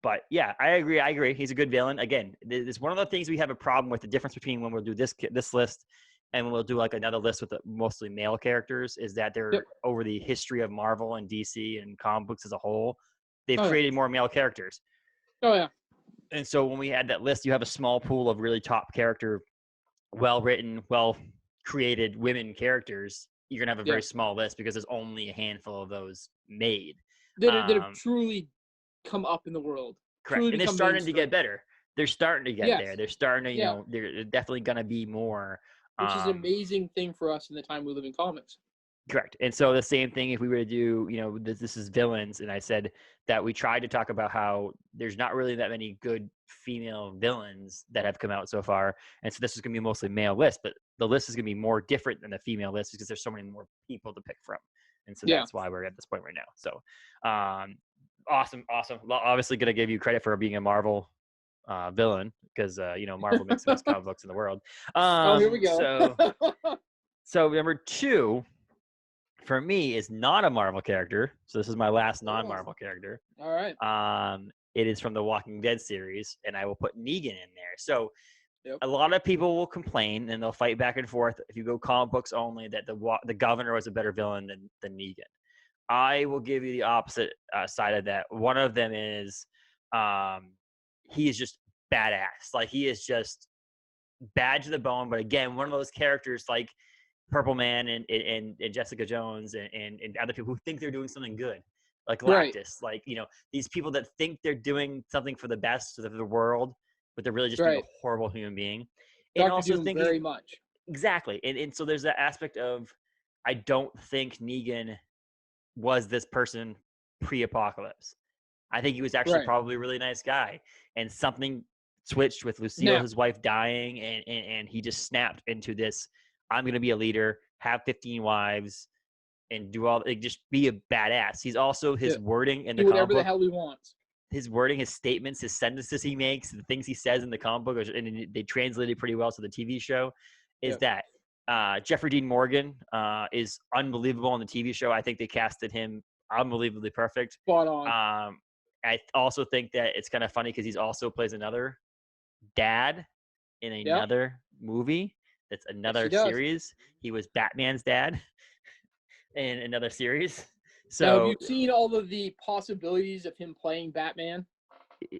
But yeah, I agree. He's a good villain. Again, it's one of the things we have a problem with, the difference between when we'll do this list and when we'll do like another list with mostly male characters, is that they're over the history of Marvel and DC and comic books as a whole, they've created more male characters. Oh yeah. And so when we had that list, you have a small pool of really top character, well-written, well-created women characters. You're going to have a very small list because there's only a handful of those made. That have truly come up in the world. Correct. And they're starting to get better. They're starting to get there. They're starting to, they're definitely going to be more. Which is an amazing thing for us in the time we live in comics. Correct. And so the same thing if we were to do, this is villains, and I said that we tried to talk about how there's not really that many good female villains that have come out so far. And so this is going to be mostly male list, but the list is going to be more different than the female list because there's so many more people to pick from. And so Yeah. that's why we're at this point right now. So awesome. Obviously going to give you credit for being a Marvel villain because, Marvel makes the best comic books in the world. Here we go. So number 2 for me is not a Marvel character. So this is my last non-Marvel character. All right. It is from the Walking Dead series, and I will put Negan in there. So Yep. a lot of people will complain, and they'll fight back and forth if you go comic books only that the governor was a better villain than Negan. I will give you the opposite side of that. One of them is he is just badass. Like he is just bad to the bone. But again, one of those characters like Purple Man and Jessica Jones and other people who think they're doing something good, like Galactus, like these people that think they're doing something for the best of the world, but they're really just being a horrible human being. And Dr. also Doom thinking very much exactly, and so there's that aspect of I don't think Negan was this person pre-apocalypse. I think he was actually probably a really nice guy, and something switched with Lucille, his wife, dying, and he just snapped into this. I'm going to be a leader, have 15 wives, and do all just be a badass. He's also his wording in the comic book. Whatever the hell he wants. His wording, his statements, his sentences he makes, the things he says in the comic book, and they translated pretty well to the TV show, is that Jeffrey Dean Morgan is unbelievable on the TV show. I think they casted him unbelievably perfect. Spot on. I also think that it's kind of funny because he also plays another dad in another movie. That's another series. He was Batman's dad in another series. So now, have you seen all of the possibilities of him playing Batman?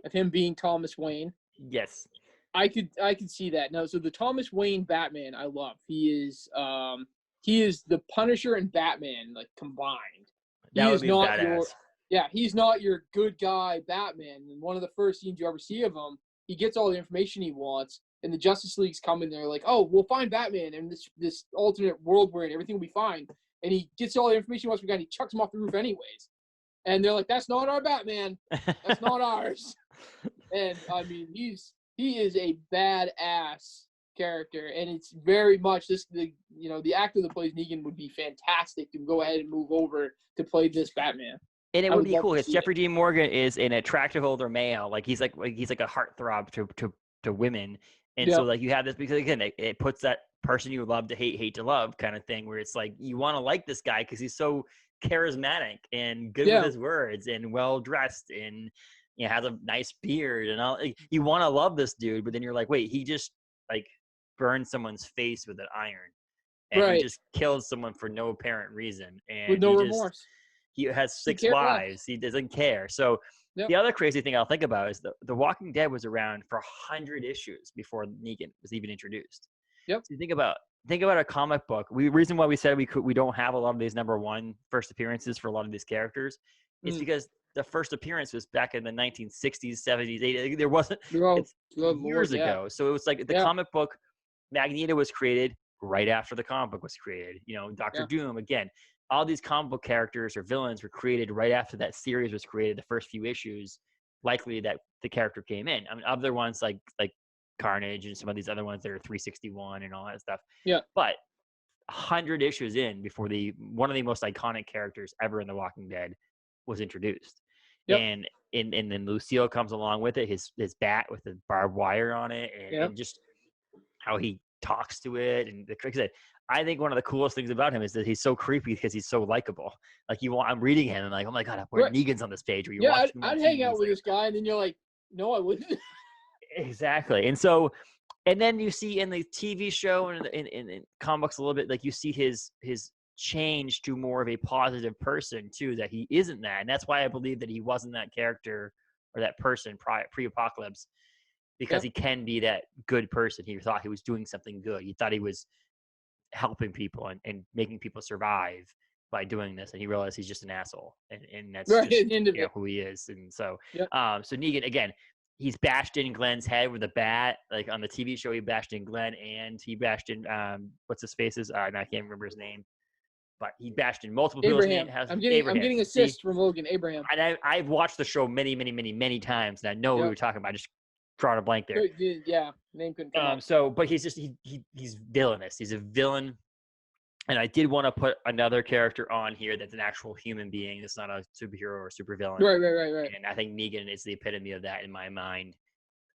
Of him being Thomas Wayne? Yes. I could see that. No, so the Thomas Wayne Batman I love. He is the Punisher and Batman like combined. That would be badass. He's not your good guy Batman. And one of the first scenes you ever see of him, he gets all the information he wants. And the Justice League's coming there like, oh, we'll find Batman and this alternate world we're in. Everything will be fine. And he gets all the information he wants from the guy and he chucks him off the roof anyways. And they're like, that's not our Batman. That's not ours. And, I mean, he is a badass character. And it's very much the actor that plays Negan would be fantastic to go ahead and move over to play this Batman. And it would be cool because Jeffrey Dean Morgan is an attractive older male. Like he's like a heartthrob to women. And so like you have this because again it puts that person you love to hate to love kind of thing where it's like you want to like this guy because he's so charismatic and good with his words and well dressed and has a nice beard and all. Like, you want to love this dude, but then you're like, wait, he just like burned someone's face with an iron and he just killed someone for no apparent reason and with no remorse. He has 6 wives. He doesn't care. So the other crazy thing I'll think about is the Walking Dead was around for 100 issues before Negan was even introduced. Yep. So you think about a comic book. Reason why we said we don't have a lot of these number 1 first appearances for a lot of these characters is because the first appearance was back in the 1960s, 70s, 80s. There wasn't years ago. So it was like the comic book. Magneto was created right after the comic book was created. Dr. Doom again. All these comic book characters or villains were created right after that series was created, the first few issues, likely that the character came in. I mean, other ones like Carnage and some of these other ones that are 361 and all that stuff. Yeah. But 100 issues in before one of the most iconic characters ever in The Walking Dead was introduced. Yep. And then Lucille comes along with it, his bat with the barbed wire on it, and just how he talks to it. And like I said, I think one of the coolest things about him is that he's so creepy because he's so likable. Like I'm reading him and like, oh my god, Negan's on this page. Where you watch I'd hang out with this guy, and then you're like, no, I wouldn't. Exactly. And so, and then you see in the TV show and in comic books a little bit, like you see his change to more of a positive person too. That he isn't that, and that's why I believe that he wasn't that character or that person pre-apocalypse, because he can be that good person. He thought he was doing something good. He thought he was helping people and making people survive by doing this, and he realized he's just an asshole, and that's just who he is. And so so Negan again, he's bashed in Glenn's head with a bat. Like on the TV show, he bashed in Glenn and he bashed in what's his face's I can't remember his name, but he bashed in multiple people's Abraham. names. I'm getting assists from Logan. Abraham. And I've watched the show many times, and I know what we were talking about. I just drawing a blank there. Yeah, name couldn't come up. But he's just he's villainous. He's a villain. And I did want to put another character on here that's an actual human being. It's not a superhero or supervillain. Right. And I think Negan is the epitome of that in my mind.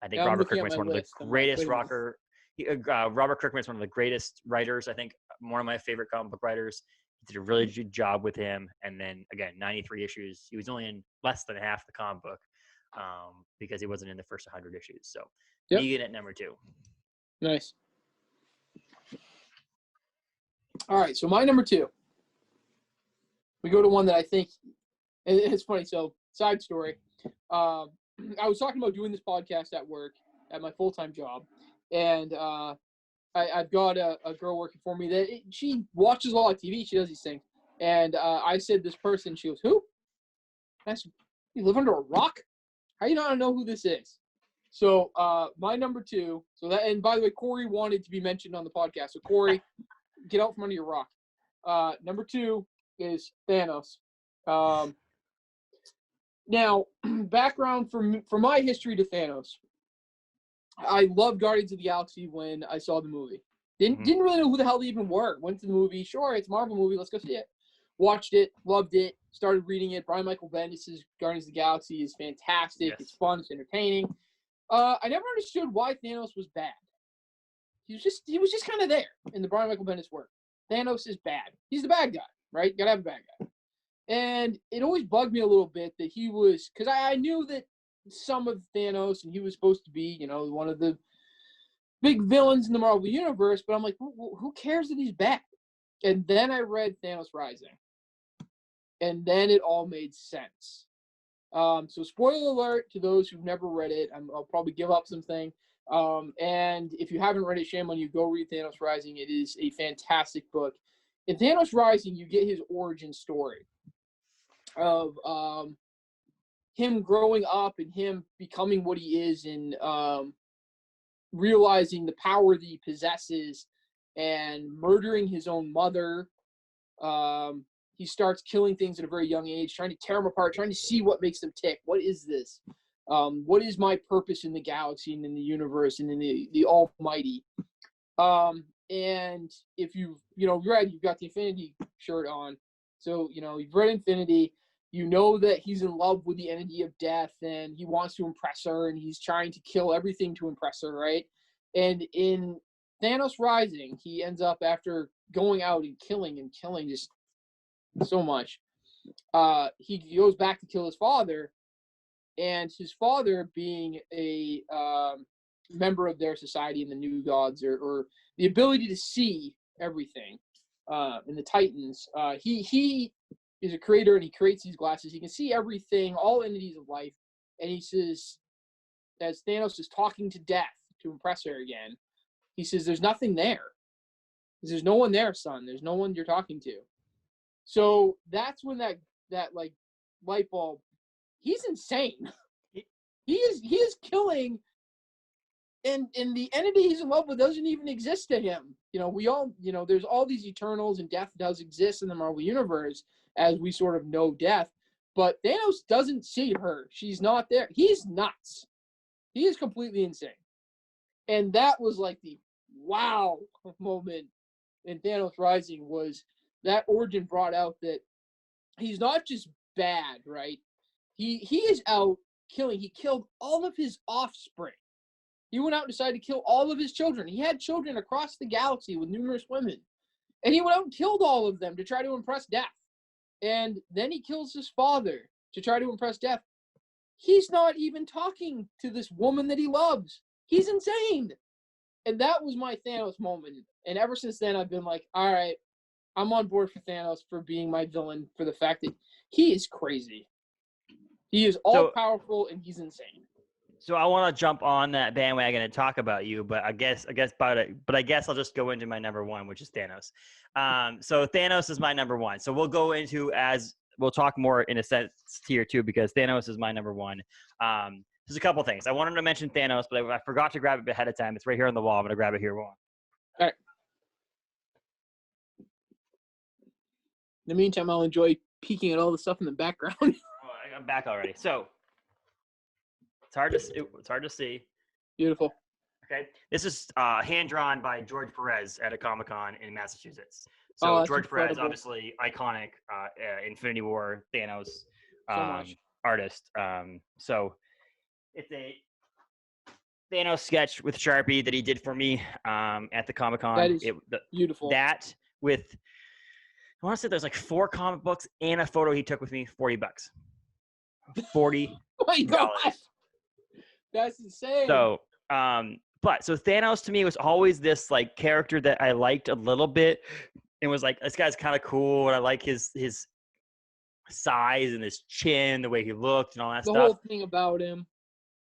I think Yeah, Robert Kirkman is one of the greatest Robert Kirkman is one of the greatest writers. I think one of my favorite comic book writers. He did a really good job with him. And then again, 93 issues. He was only in less than half the comic book because he wasn't in the first 100 issues. So Negan at number 2. Nice. All right, so my number 2. We go to one that I think, and it's funny. So, side story. I was talking about doing this podcast at work, at my full-time job, and I've got a girl working for me that she watches a lot of TV. She does these things, and I said this person. She goes, "Who?" I said, "You live under a rock? How do you not know who this is?" So, my number 2. So that, and by the way, Corey wanted to be mentioned on the podcast. So Corey. Get out from under your rock. Number 2 is Thanos. Now, background for my history to Thanos. I loved Guardians of the Galaxy when I saw the movie. Didn't really know who the hell they even were. Went to the movie. Sure, it's a Marvel movie. Let's go see it. Watched it. Loved it. Started reading it. Brian Michael Bendis' Guardians of the Galaxy is fantastic. Yes. It's fun. It's entertaining. I never understood why Thanos was bad. He was just kind of there in the Brian Michael Bendis work. Thanos is bad. He's the bad guy, right? You gotta have a bad guy. And it always bugged me a little bit that he was, because I knew that some of Thanos, and he was supposed to be, one of the big villains in the Marvel Universe, but I'm like, who cares that he's bad? And then I read Thanos Rising. And then it all made sense. So spoiler alert to those who've never read it. I'll probably give up something. And if you haven't read it, shame on you. Go read Thanos Rising. It is a fantastic book. In Thanos Rising, you get his origin story of him growing up and him becoming what he is and realizing the power that he possesses and murdering his own mother. He starts killing things at a very young age, trying to tear them apart, trying to see what makes them tick. What is this? What is my purpose in the galaxy and in the universe and in the Almighty? And if you've read, you've got the Infinity shirt on. So, you've read Infinity. You know that he's in love with the entity of death and he wants to impress her and he's trying to kill everything to impress her, right? And in Thanos Rising, he ends up, after going out and killing just so much, he goes back to kill his father. And his father, being a member of their society in the New Gods, or the ability to see everything in the Titans, he is a creator and he creates these glasses. He can see everything, all entities of life. And he says, as Thanos is talking to Death to impress her again, he says, "There's nothing there. There's no one there, son. There's no one you're talking to." So that's when that like light bulb. He's insane. He is killing, and the entity he's in love with doesn't even exist to him. We all, there's all these Eternals, and death does exist in the Marvel Universe as we sort of know death, but Thanos doesn't see her. She's not there. He's nuts. He is completely insane. And that was like the wow moment in Thanos Rising, was that origin brought out that he's not just bad, right? He is out killing. He killed all of his offspring. He went out and decided to kill all of his children. He had children across the galaxy with numerous women. And he went out and killed all of them to try to impress Death. And then he kills his father to try to impress Death. He's not even talking to this woman that he loves. He's insane. And that was my Thanos moment. And ever since then, I've been like, all right, I'm on board for Thanos for being my villain, for the fact that he is crazy. He is all-powerful, and he's insane. So I want to jump on that bandwagon and talk about you, but I guess I'll just go into my number 1, which is Thanos. So Thanos is my number 1. So we'll go into, as we'll talk more in a sense here too, because Thanos is my number 1. There's a couple things. I wanted to mention Thanos, but I forgot to grab it ahead of time. It's right here on the wall. I'm going to grab it here. All right. the meantime, I'll enjoy peeking at all the stuff in the background. Oh, I'm back already. So it's hard to see. Beautiful. Okay, this is hand drawn by George Perez at a Comic-Con in Massachusetts. Oh, So that's George Perez, incredible. obviously iconic Infinity War Thanos So much. artist. So it's a Thanos sketch with Sharpie that he did for me at the Comic-Con. That is beautiful. That with, I want to say there's like 4 comic books and a photo he took with me, $40. $40. Oh my God. That's insane. So, so Thanos to me was always this like character that I liked a little bit. It was like, this guy's kind of cool, and I like his size and his chin, the way he looked, and all that the stuff. whole thing about him.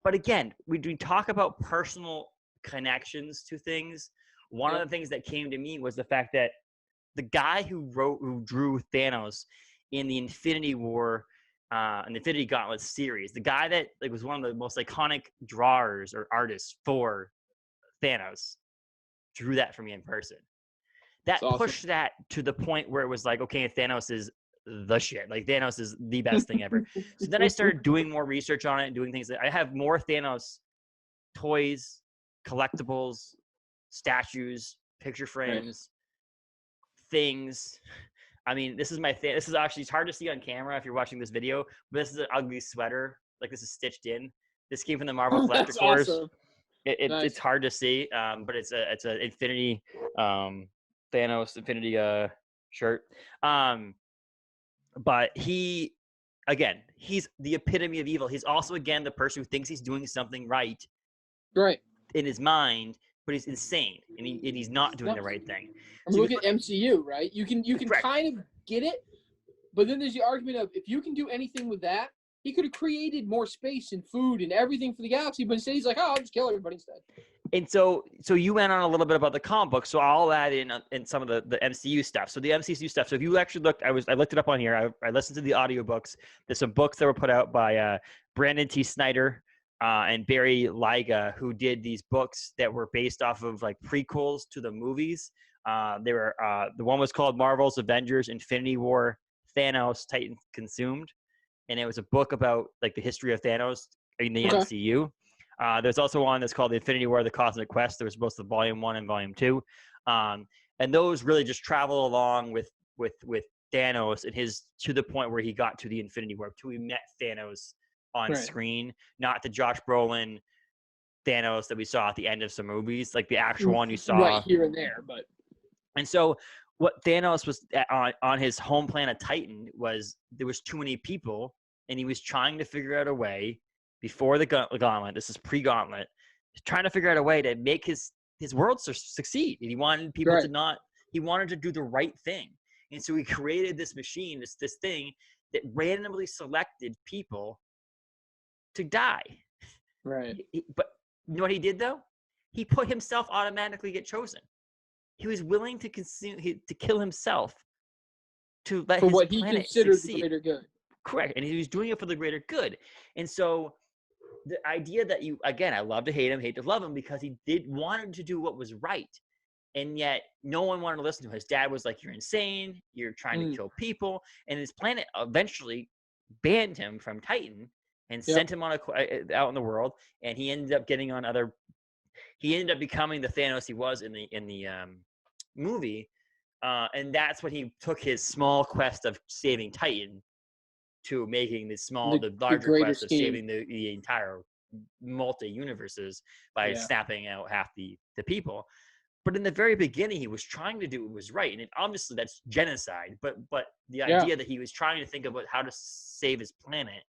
But again, we talk about personal connections to things. One of the things that came to me was the fact that the guy who drew Thanos in the Infinity War, and the Infinity Gauntlet series, the guy that like was one of the most iconic drawers or artists for Thanos, drew that for me in person. That Awesome. pushed that to the point where it was like, okay, Thanos is the shit. Like Thanos is the best thing ever. So then I started doing more research on it and doing things that I have more Thanos toys, collectibles, statues, picture frames, things. I mean, this is this is actually, it's hard to see on camera if you're watching this video, but this is an ugly sweater. Like this is stitched in. This came from the Marvel Collector Course. Awesome. Nice. It's hard to see, but it's a Infinity Thanos Infinity shirt. But he's the epitome of evil. He's also, again, the person who thinks he's doing something right in his mind, but he's insane and he's not doing the right thing. I mean, look at MCU, right? You can kind of get it, but then there's the argument of if you can do anything with that, he could have created more space and food and everything for the galaxy, but instead he's like, oh, I'll just kill everybody instead. And so you went on a little bit about the comic book, so I'll add in some of the MCU stuff. So the MCU stuff. So if you actually looked, I looked it up on here. I listened to the audiobooks. There's some books that were put out by Brandon T. Snyder and Barry Lyga, who did these books that were based off of like prequels to the movies. They were the one was called Marvel's Avengers: Infinity War, Thanos, Titan Consumed, and it was a book about like the history of Thanos in the MCU. There's also one that's called The Infinity War: The Cosmic Quest. There was both the Volume 1 and Volume 2. And those really just travel along with Thanos and his, to the point where he got to the Infinity War, till we met Thanos on screen, not the Josh Brolin Thanos that we saw at the end of some movies, like the actual one you saw. Right, here and there. But and so what Thanos was on his home planet Titan was there was too many people, and he was trying to figure out a way before the gauntlet. This is pre-gauntlet. He's trying to figure out a way to make his world succeed. And he wanted people to not. He wanted to do the right thing, and so he created this machine, this thing that randomly selected people to die. Right. But you know what he did though? He put himself automatically get chosen. He was willing to kill himself to let his what he planet considered succeed. the greater good. Correct, and he was doing it for the greater good. And so the idea that I love to hate him, hate to love him, because he wanted to do what was right, and yet no one wanted to listen to him. His dad was like, "You're insane. You're trying to kill people," and his planet eventually banned him from Titan and sent him on out in the world. And he ended up getting on other. He ended up becoming the Thanos he was in the movie, and that's when he took his small quest of saving Titan to making the larger quest of saving the entire multi-universes by snapping out half the people. But in the very beginning, he was trying to do what was right, and obviously that's genocide. But the idea that he was trying to think about how to save his planet,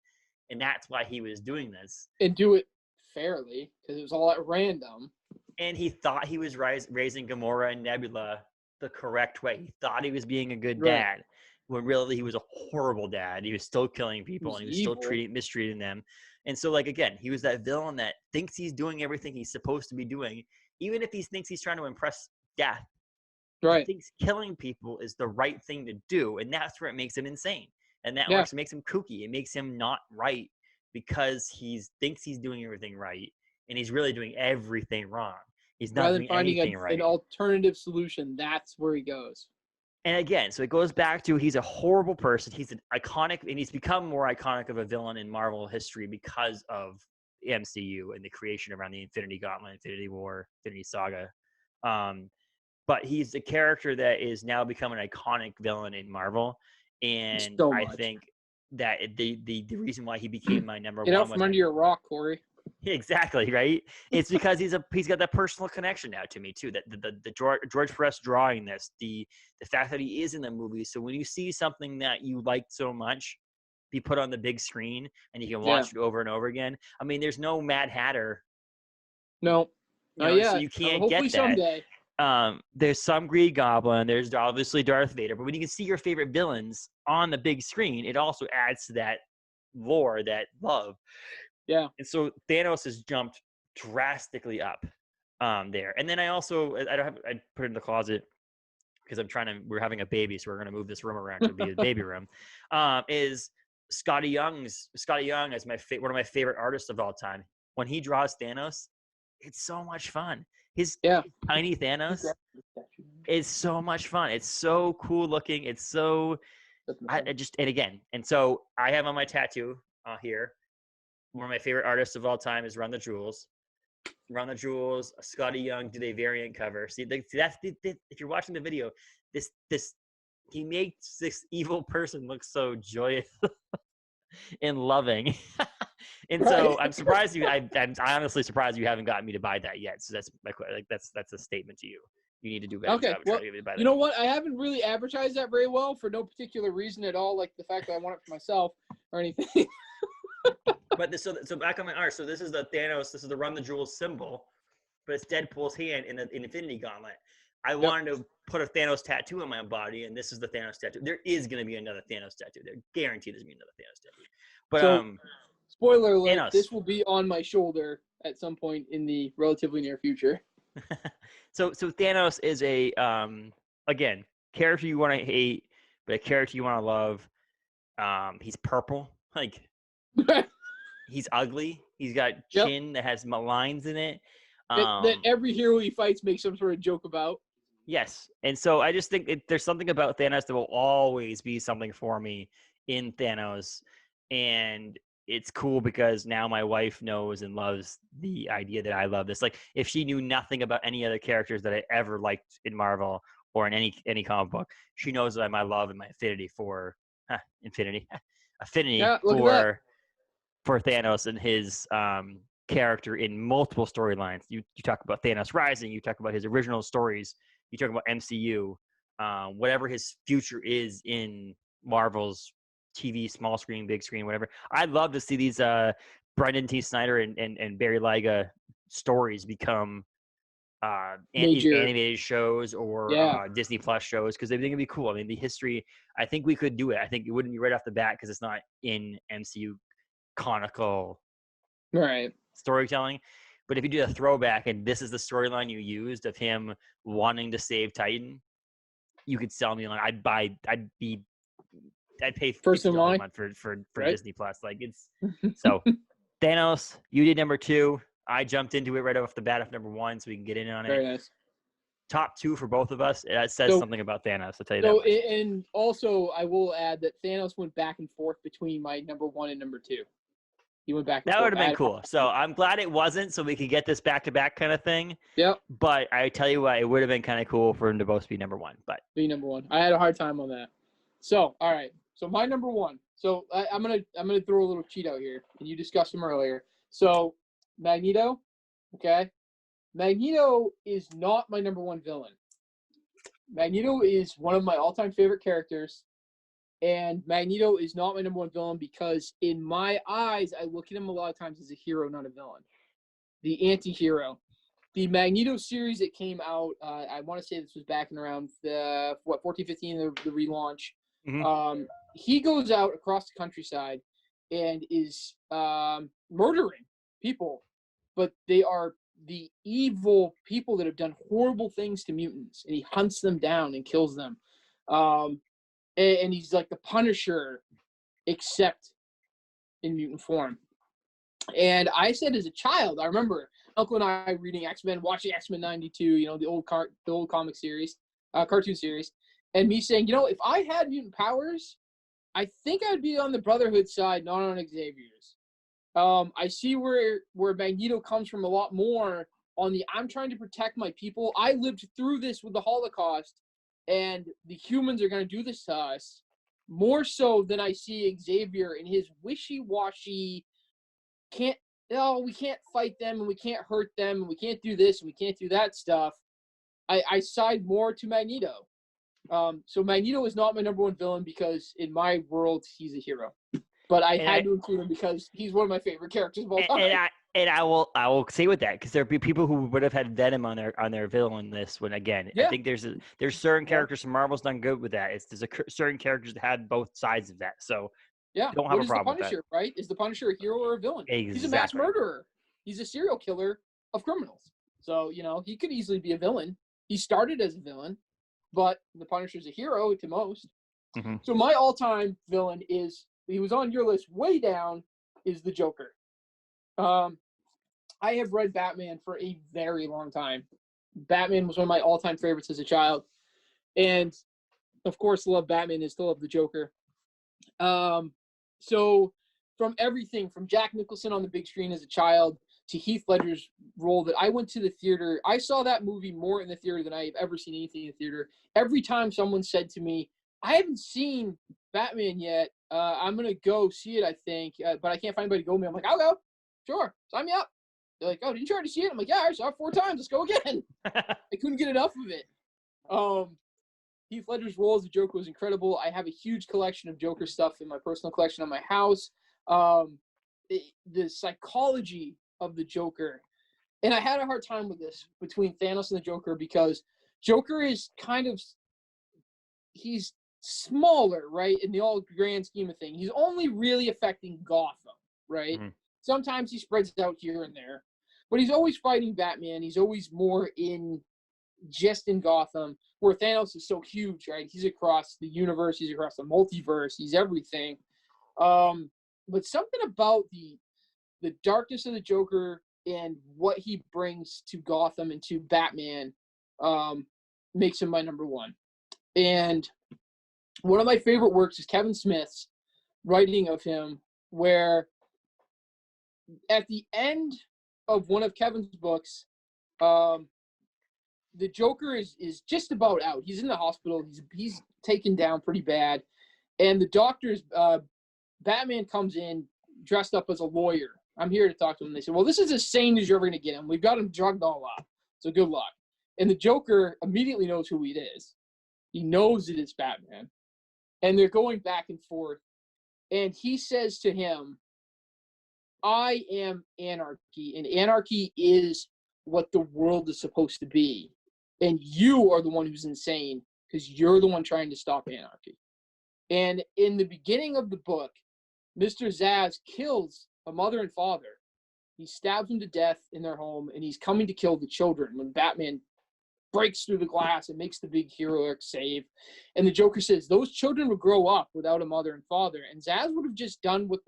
and that's why he was doing this and do it fairly, because it was all at random. And he thought he was raising Gamora and Nebula the correct way. He thought he was being a good dad, when really he was a horrible dad. He was still killing people, and he was still mistreating them. And so, like, again, he was that villain that thinks he's doing everything he's supposed to be doing, even if he thinks he's trying to impress death. He thinks killing people is the right thing to do, and that's where it makes him insane. And that makes him kooky. It makes him not right, because he thinks he's doing everything right, and he's really doing everything wrong. He's not doing anything right. An alternative solution, that's where he goes. And again, so it goes back to he's a horrible person. He's an iconic, and he's become more iconic of a villain in Marvel history because of the MCU and the creation around the Infinity Gauntlet, Infinity War, Infinity Saga. But he's the character that is now become an iconic villain in Marvel, and So I much. think that the reason why he became my number Get one out was from under your rock, Corey. exactly right. It's because he's got that personal connection now to me too. That the George Press drawing this, the fact that he is in the movie. So when you see something that you liked so much be put on the big screen and you can watch it over and over again. I mean, there's no Mad Hatter. No, You not know, so yet. you can't Hopefully get that. someday. There's some Green Goblin. There's obviously Darth Vader. But when you can see your favorite villains on the big screen, it also adds to that lore, that love. Yeah. And so Thanos has jumped drastically up there. And then I put it in the closet because we're having a baby, so we're going to move this room around to be a baby room. Is Scotty Young as one of my favorite artists of all time. When he draws Thanos, it's so much fun. His tiny Thanos is so much fun. It's so cool looking. It's so and so I have on my tattoo here. One of my favorite artists of all time is Run the Jewels. Run the Jewels, Scotty Young did a variant cover. See, if you're watching the video, he makes this evil person look so joyous and loving. And so I'm surprised I'm honestly surprised you haven't gotten me to buy that yet. So that's a statement to you. You need to do a better job of trying to get me to buy that. You know what? I haven't really advertised that very well for no particular reason at all, like the fact that I want it for myself or anything. But so back on my art. So this is the Thanos. This is the Run the Jewels symbol, but it's Deadpool's hand in the Infinity Gauntlet. I wanted to put a Thanos tattoo on my body, and this is the Thanos tattoo. There is going to be another Thanos tattoo. They're guaranteed there's going to be another Thanos tattoo. But spoiler alert: Thanos. This will be on my shoulder at some point in the relatively near future. So Thanos is a again, character you want to hate, but a character you want to love. He's purple, like. He's ugly. He's got chin that has lines in it. That every hero he fights makes some sort of joke about. Yes. And so I just think there's something about Thanos that will always be something for me in Thanos. And it's cool because now my wife knows and loves the idea that I love this. Like, if she knew nothing about any other characters that I ever liked in Marvel or in any comic book, she knows that my love and my affinity for for Thanos and his character in multiple storylines. You talk about Thanos Rising, you talk about his original stories, you talk about MCU, whatever his future is in Marvel's TV, small screen, big screen, whatever. I'd love to see these Brendan T. Snyder and Barry Lyga stories become animated shows or Disney Plus shows, because they think it'd be cool. I mean, the history, I think we could do it. I think it wouldn't be right off the bat because it's not in MCU conical storytelling. But if you do a throwback and this is the storyline you used of him wanting to save Titan, you could sell me on. I'd pay $50 a month for Disney Plus. Like, it's so Thanos, you did number 2. I jumped into it right off the bat of number 1, so we can get in on it. Very nice. Top 2 for both of us. It says something about Thanos. I'll tell you that much. And also, I will add that Thanos went back and forth between my number 1 and number 2. He went back and that forth. Would have been cool. So I'm glad it wasn't, so we could get this back-to-back kind of thing. Yep. But I tell you what, it would have been kind of cool for them to both be number 1. But be number 1. I had a hard time on that. So, all right. So my number 1. So I'm gonna throw a little cheat out here, and you discussed him earlier. So Magneto, okay. Magneto is not my number 1 villain. Magneto is one of my all-time favorite characters. And Magneto is not my number 1 villain because in my eyes, I look at him a lot of times as a hero, not a villain. The anti-hero. The Magneto series that came out, I want to say this was back in around 14, 15, the relaunch. Mm-hmm. He goes out across the countryside and is murdering people. But they are the evil people that have done horrible things to mutants. And he hunts them down and kills them. And he's like the Punisher, except in mutant form. And I said as a child, I remember Uncle and I reading X-Men, watching X-Men '92, the old comic series, cartoon series. and me saying, you know, if I had mutant powers, I think I'd be on the Brotherhood side, not on Xavier's. I see where Magneto comes from a lot more on the I'm trying to protect my people. I lived through this with the Holocaust, and the humans are going to do this to us. More so than I see Xavier in his wishy-washy, we can't fight them, and we can't hurt them, and we can't do this, and we can't do that stuff. I side more to Magneto. So Magneto is not my number one villain because in my world, he's a hero. But I had to include him because he's one of my favorite characters of all time. And I will say with that, because there'd be people who would have had Venom on their villain list. When again, I think there's certain characters from Marvel's done good with that. There's certain characters that had both sides of that. So don't have a problem with that. Punisher, right? Is the Punisher a hero or a villain? Exactly. He's a mass murderer. He's a serial killer of criminals. So he could easily be a villain. He started as a villain, but the Punisher's a hero to most. Mm-hmm. So my all-time villain he was on your list way down, is the Joker. I have read Batman for a very long time. Batman was one of my all-time favorites as a child. And, of course, to love Batman is to love the Joker. So from everything, from Jack Nicholson on the big screen as a child to Heath Ledger's role that I went to the theater, I saw that movie more in the theater than I have ever seen anything in the theater. Every time someone said to me, I haven't seen Batman yet, I'm going to go see it, I think, but I can't find anybody to go with me. I'm like, I'll go. Sure. Sign me up. They're like, oh, didn't you already see it? I'm like, yeah, I saw it 4 times. Let's go again. I couldn't get enough of it. Heath Ledger's role as the Joker was incredible. I have a huge collection of Joker stuff in my personal collection on my house. The psychology of the Joker. And I had a hard time with this between Thanos and the Joker because Joker is he's smaller, right, in the all grand scheme of things. He's only really affecting Gotham, right? Mm-hmm. Sometimes he spreads out here and there, but he's always fighting Batman. He's always more in Gotham, where Thanos is so huge, right? He's across the universe, he's across the multiverse, he's everything. But something about the darkness of the Joker and what he brings to Gotham and to Batman makes him my number one. And one of my favorite works is Kevin Smith's writing of him, where at the end of one of Kevin's books, the Joker is just about out. He's in the hospital. He's taken down pretty bad. And the doctors, Batman comes in dressed up as a lawyer. I'm here to talk to him. They say, well, this is as sane as you're ever going to get him. We've got him drugged all up. So good luck. And the Joker immediately knows who it is. He knows it is Batman. And they're going back and forth. And he says to him, I am anarchy, and anarchy is what the world is supposed to be. And you are the one who's insane because you're the one trying to stop anarchy. And in the beginning of the book, Mr. Zsasz kills a mother and father. He stabs them to death in their home, and he's coming to kill the children when Batman breaks through the glass and makes the big heroic save. And the Joker says, those children would grow up without a mother and father. And Zsasz would have just done what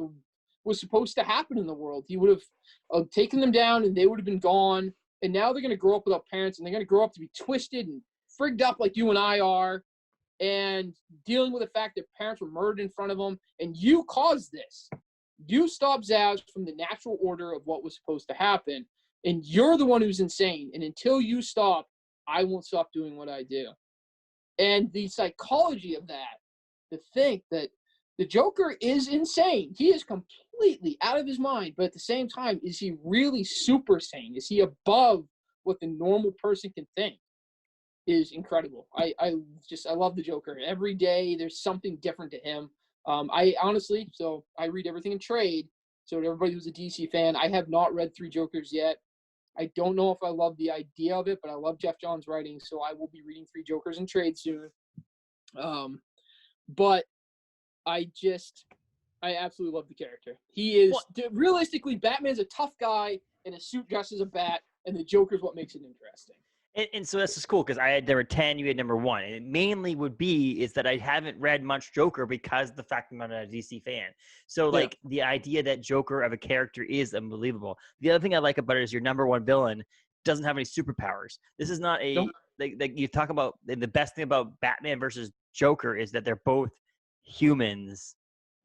was supposed to happen in the world. He would have taken them down, and they would have been gone. And now they're going to grow up without parents, and they're going to grow up to be twisted and frigged up like you and I are, and dealing with the fact that parents were murdered in front of them. And you caused this. You stopped Zsasz from the natural order of what was supposed to happen, and you're the one who's insane. And until you stop, I won't stop doing what I do. And the psychology of that, to think that the Joker is insane. He is completely out of his mind, but at the same time, is he really super sane? Is he above what the normal person can think? Is incredible. I love the Joker. Every day there's something different to him. I read everything in trade. So to everybody who's a DC fan, I have not read 3 Jokers yet. I don't know if I love the idea of it, but I love Jeff Johns' writing, so I will be reading 3 Jokers in trade soon. But I absolutely love the character. He is, realistically, Batman's a tough guy in a suit dressed as a bat, and the Joker's what makes it interesting. And so this is cool because there were 10, you had number 1. And it mainly is that I haven't read much Joker because of the fact that I'm not a DC fan. So the idea that Joker of a character is unbelievable. The other thing I like about it is your number 1 villain doesn't have any superpowers. This is not like you talk about the best thing about Batman versus Joker is that they're both humans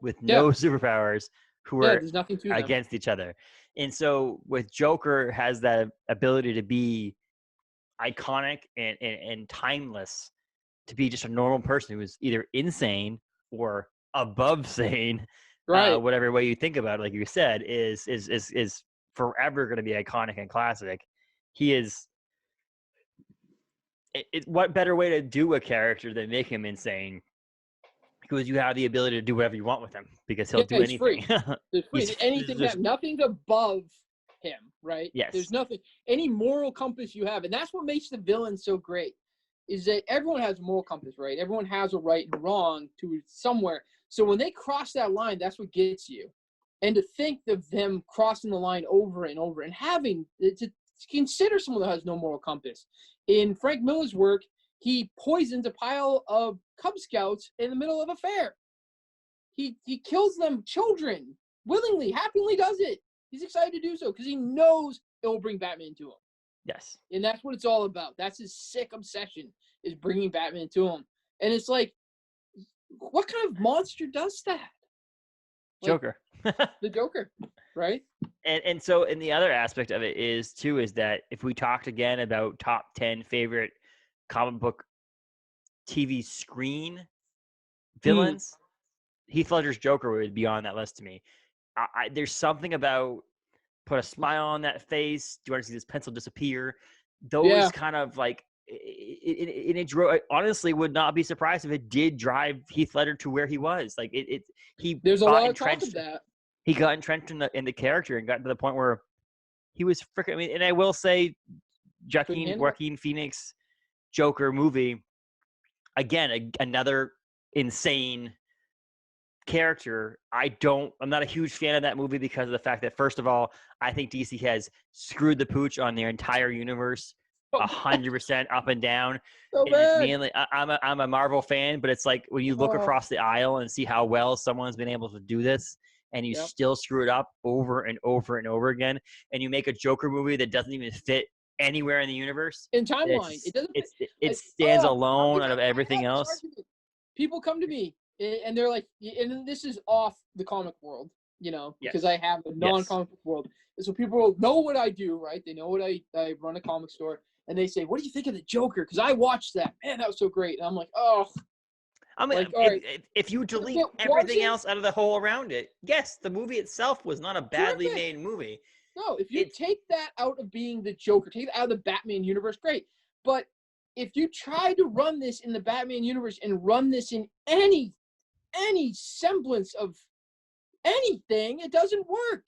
with no superpowers who are there's nothing to them. against each other. And so with Joker has that ability to be iconic and timeless, to be just a normal person who is either insane or above sane, Right. whatever way you think about it, like you said, is forever going to be iconic and classic. He is. What better way to do a character than make him insane? Because you have the ability to do whatever you want with him, because he'll do anything. Free. There's free. Anything just, nothing's above him, right? Yes. There's nothing, any moral compass you have, and that's what makes the villain so great, is that everyone has a moral compass, right? Everyone has a right and wrong to somewhere. So when they cross that line, that's what gets you. And to think of them crossing the line over and over and having to consider someone that has no moral compass. In Frank Miller's work, he poisons a pile of Cub Scouts in the middle of a fair. He kills them, children, willingly, happily does it. He's excited to do so because he knows it will bring Batman to him. Yes. And that's what it's all about. That's his sick obsession, is bringing Batman to him. And it's like, what kind of monster does that? Like, Joker. The Joker, right? And so, and the other aspect of it is that if we talked again about top 10 favorite comic book TV screen villains, Heath Ledger's Joker would be on that list to me. There's something about put a smile on that face. Do you want to see this pencil disappear? Those kind of like, it honestly would not be surprised if it did drive Heath Ledger to where he was. Like there's a lot of talk of that. He got entrenched in the character and got to the point where he was freaking. I mean, and I will say, Joaquin Phoenix Joker movie, again, another insane character. I'm not a huge fan of that movie because of the fact that, first of all, I think DC has screwed the pooch on their entire universe 100% up and down. So it's mainly, I'm a Marvel fan, but it's like when you look across the aisle and see how well someone's been able to do this, and you still screw it up over and over and over again, and you make a Joker movie that doesn't even fit anywhere in the universe. In timeline, it stands alone out of everything else. People come to me and they're like, and this is off the comic world, because I have a non-comic book world. And so people know what I do, right? They know what I run a comic store, and they say, "What do you think of the Joker?" Because I watched that. Man, that was so great. And I'm like, oh. I mean, if you delete everything else out of the whole around it, yes, the movie itself was not a badly made movie. No, if you take that out of being the Joker, take it out of the Batman universe, great. But if you try to run this in the Batman universe and run this in any semblance of anything, it doesn't work.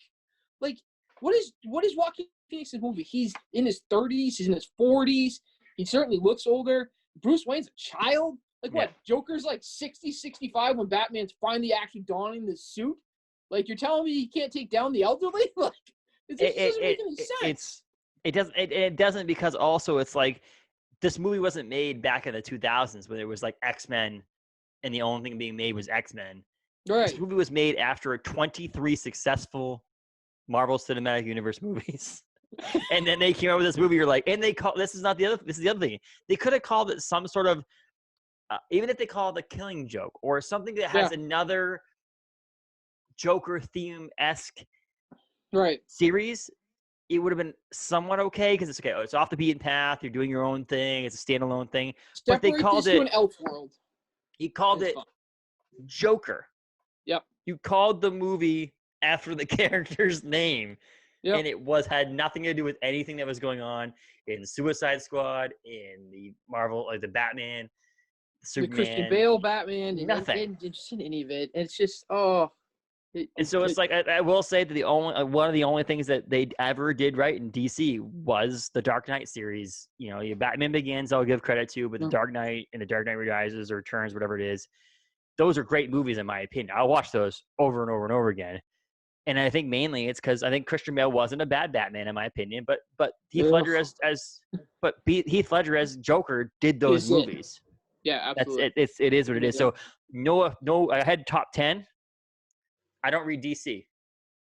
Like, what is Joaquin Phoenix's movie? He's in his 30s, he's in his 40s. He certainly looks older. Bruce Wayne's a child. Like, what? Joker's like 60, 65 when Batman's finally actually donning the suit? Like, you're telling me he can't take down the elderly? Like, it doesn't make any sense. It doesn't, because also it's like, this movie wasn't made back in the 2000s when it was like X-Men and the only thing being made was X-Men. Right. This movie was made after 23 successful Marvel Cinematic Universe movies. And then they came out with this movie. You're like, and this is the other thing. They could have called it some sort of, even if they call it the Killing Joke or something that has another Joker theme-esque series, it would have been somewhat okay, because it's okay. Oh, it's off the beaten path. You're doing your own thing. It's a standalone thing. But they called it to an elf world. He called it Joker. Yep. You called the movie after the character's name. Yep. And it had nothing to do with anything that was going on in Suicide Squad, in the Marvel, like the Batman, Superman, the Christian Bale Batman, nothing. And just in any of it. It's just it's like, I will say that one of the only things that they ever did right in DC was the Dark Knight series. Batman Begins, I'll give credit to, but the Dark Knight and the Dark Knight Rises or Returns, whatever it is, those are great movies in my opinion. I'll watch those over and over and over again. And I think mainly it's because I think Christian Bale wasn't a bad Batman in my opinion, but Heath Ledger Heath Ledger as Joker did those movies. Yeah, absolutely. That's it. It is what it is. So no, I had top 10. I don't read DC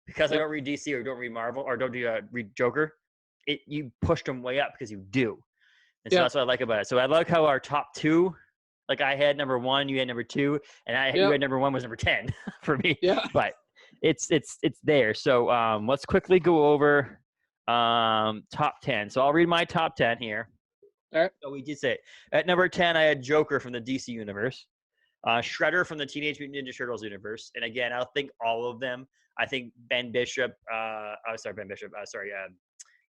because I don't read DC or don't read Marvel or don't read Joker. You pushed them way up because you do. And so that's what I like about it. So I like how our top two, like I had number 1, you had number 2, and you had number 1 was number 10 for me. Yeah. But it's there. So let's quickly go over top 10. So I'll read my top 10 here. All right. So we did say at number 10, I had Joker from the DC universe, Shredder from the Teenage Mutant Ninja Turtles universe, and again, I'll think all of them. I think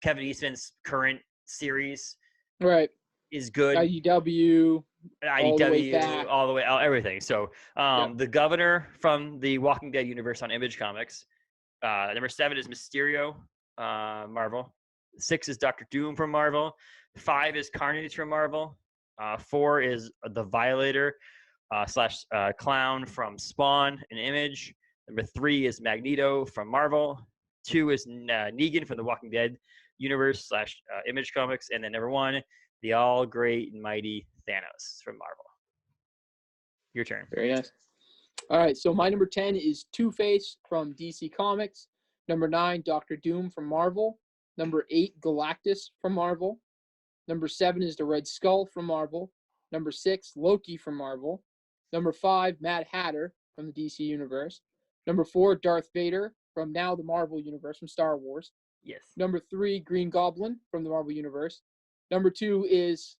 Kevin Eastman's current series Right. is good. IDW, all the way out, everything. So the Governor from the Walking Dead universe on Image Comics. Number 7 is Mysterio, Marvel. 6 is Doctor Doom from Marvel. 5 is Carnage from Marvel. 4 is the Violator / Clown from Spawn and Image. Number 3 is Magneto from Marvel. 2 is Negan from the Walking Dead universe / Image Comics. And then number 1, the all great and mighty Thanos from Marvel. Your turn. Very nice. All right, so my number 10 is Two-Face from DC Comics. Number 9, Doctor Doom from Marvel. Number 8, Galactus from Marvel. Number 7 is the Red Skull from Marvel. Number 6, Loki from Marvel. Number 5, Mad Hatter from the DC Universe. Number 4, Darth Vader from now the Marvel Universe from Star Wars. Yes. Number 3, Green Goblin from the Marvel Universe. Number 2 is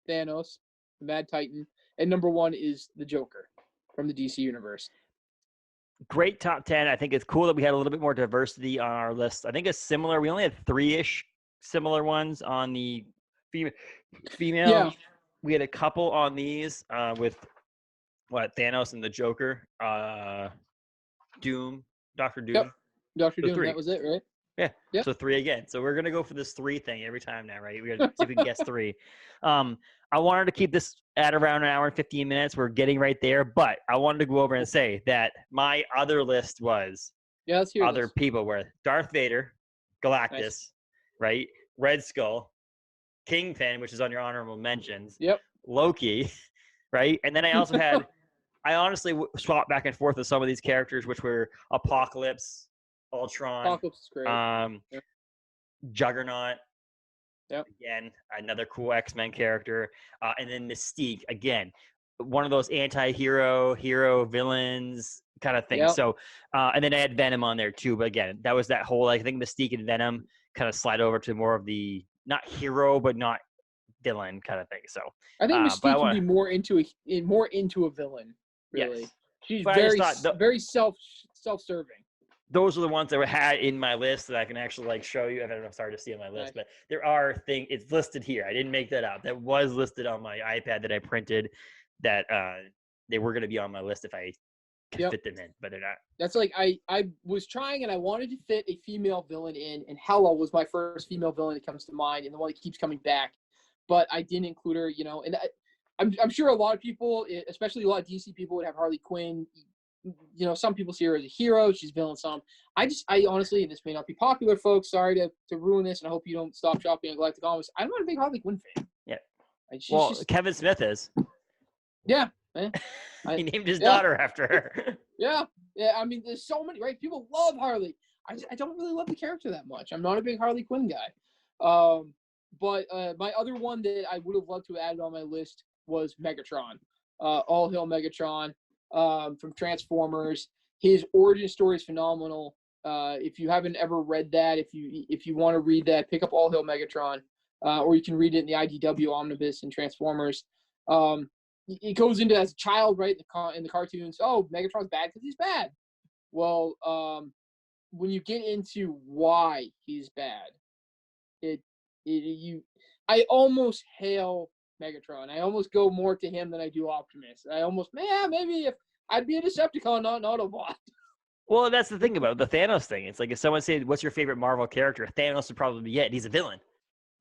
Thanos, the Mad Titan. And number 1 is the Joker from the DC Universe. Great top 10. I think it's cool that we had a little bit more diversity on our list. I think it's similar. We only had 3-ish similar ones on the female. Yeah. We had a couple on these with Thanos and the Joker, Doom, Doctor Doom. Yep. Doctor Doom, 3. that was it, right? Yeah. Yep. So 3 again. So we're going to go for this 3 thing every time now, right? We're going to see if we can guess 3. I wanted to keep this at around an hour and 15 minutes. We're getting right there. But I wanted to go over and say that my other list was other people were Darth Vader, Galactus, right? Red Skull, Kingpin, which is on your honorable mentions. Yep. Loki, right? And then I also had I honestly swapped back and forth with some of these characters, which were Apocalypse, Ultron, Apocalypse is great. Yep. Juggernaut. Yep. Again, another cool X-Men character. And then Mystique, again, one of those anti-hero, hero, villains kind of thing. Yep. So, and then I had Venom on there too. But again, that was that whole, I think Mystique and Venom kind of slide over to more of the, not hero, but not villain kind of thing. So I think Mystique can be more into a villain, really. Yes. She's very self-serving. Those are the ones that were had in my list that I can actually show you. I don't know if it's hard to see on my list, but there are things. It's listed here. I didn't make that up. That was listed on my iPad that I printed. That they were going to be on my list if I could fit them in, but they're not. That's I was trying and I wanted to fit a female villain in, and Hela was my first female villain that comes to mind, and the one that keeps coming back. But I didn't include her, and I'm sure a lot of people, especially a lot of DC people, would have Harley Quinn. Some people see her as a hero. She's villain some. I honestly, and this may not be popular, folks. Sorry to ruin this, and I hope you don't stop shopping at Galactic Comics. I'm not a big Harley Quinn fan. Yeah. Kevin Smith is. Yeah. He named his daughter after her. Yeah. I mean, there's so many, right? People love Harley. I don't really love the character that much. I'm not a big Harley Quinn guy. But my other one that I would have loved to have added on my list was Megatron. All Hail Megatron. From Transformers. His origin story is phenomenal. If you haven't ever read that, if you want to read that, pick up All Hail Megatron, or you can read it in the IDW Omnibus and Transformers. It goes into as a child, right? In the cartoons, Megatron's bad because he's bad. Well, when you get into why he's bad, I almost hail Megatron. I almost go more to him than I do Optimus. Maybe if I'd be a Decepticon, not an Autobot. Well, that's the thing about the Thanos thing. It's like if someone said, "What's your favorite Marvel character?" Thanos would probably be it. He's a villain.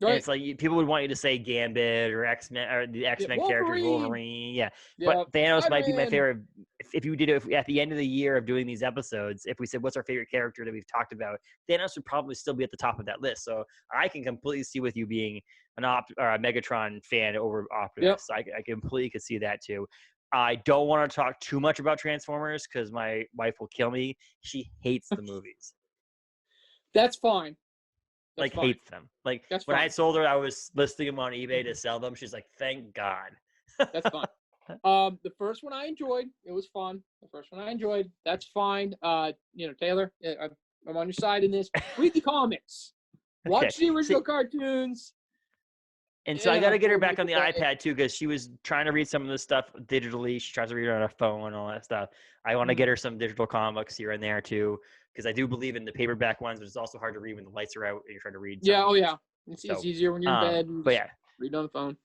Right. And it's like people would want you to say Gambit or X-Men or the X-Men characters, Wolverine. Yeah. But Thanos might be my favorite. If you did it at the end of the year of doing these episodes, if we said, "What's our favorite character that we've talked about?" Thanos would probably still be at the top of that list. So I can completely see with you being a Megatron fan over Optimus. Yep. I completely could see that too. I don't want to talk too much about Transformers because my wife will kill me. She hates the movies. That's fine. like fine. hates them. Like That's when I fine. told her I was listing them on eBay to sell them, she's like, "Thank God." That's fine. The first one I enjoyed. It was fun. The first one I enjoyed. That's fine. Taylor, I'm on your side in this. Read the comics. Watch Okay. the original cartoons. And so I got to get her back on the But- iPad too, because she was trying to read some of this stuff digitally. She tries to read it on her phone and all that stuff. I want to get her some digital comics here and there too, because I do believe in the paperback ones, but it's also hard to read when the lights are out and you're trying to read. Yeah. Oh yeah. It's So, easier when you're in bed. And But yeah, read on the phone.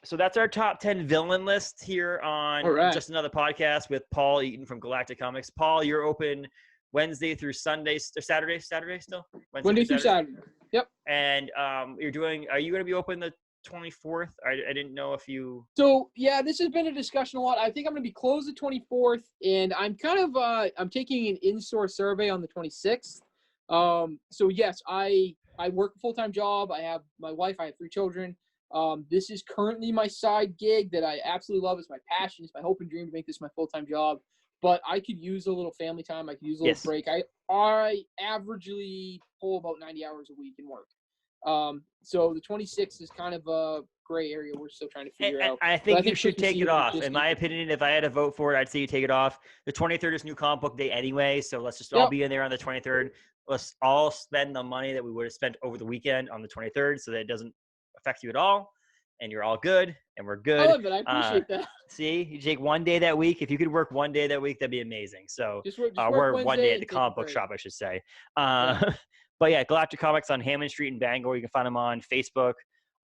so that's our top 10 villain list here on All right. Just Another Podcast with Paul Eaton from Galactic Comics. Paul, you're open Wednesday through Sunday, or Saturday still? Wednesday through Saturday. Yep. And are you going to be open the 24th? I didn't know if you. So yeah, this has been a discussion a lot. I think I'm going to be closed the 24th, and I'm kind of I'm taking an in-store survey on the 26th. So yes, I work a full-time job. I have my wife. I have 3 children. This is currently my side gig that I absolutely love. It's my passion. It's my hope and dream to make this my full-time job. But I could use a little family time. I could use a little break. I averagely pull about 90 hours a week in work. So the 26th is kind of a gray area we're still trying to figure out. I think you should Christmas take Eve it is off. just In my opinion, if I had to vote for it, I'd say you take it off. The 23rd is New Comic Book Day anyway, so let's just all be in there on the 23rd. Let's all spend the money that we would have spent over the weekend on the 23rd so that it doesn't affect you at all, and you're all good, and we're good. I love it. I appreciate that. See, you take one day that week. If you could work one day that week, that'd be amazing. So just work we're one day at and the take a comic book break. shop, I should say. But yeah, Galactic Comics on Hammond Street in Bangor. You can find them on Facebook,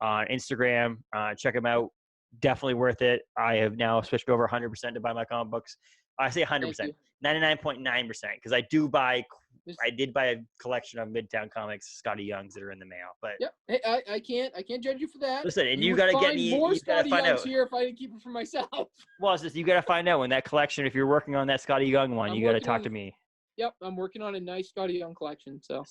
on Instagram. Check them out. Definitely worth it. I have now switched over 100% to buy my comic books. I say 100%, 99.9%, because I did buy a collection of Midtown Comics, Scotty Young's that are in the mail. But yep, hey, I can't judge you for that. Listen, and you got to get me. More You got to Scotty find Youngs out. here if I didn't keep it for myself. Well, it's just you got to find out when that collection. If you're working on that Scotty Young one, you got to talk to me. Yep, I'm working on a nice Scotty Young collection. So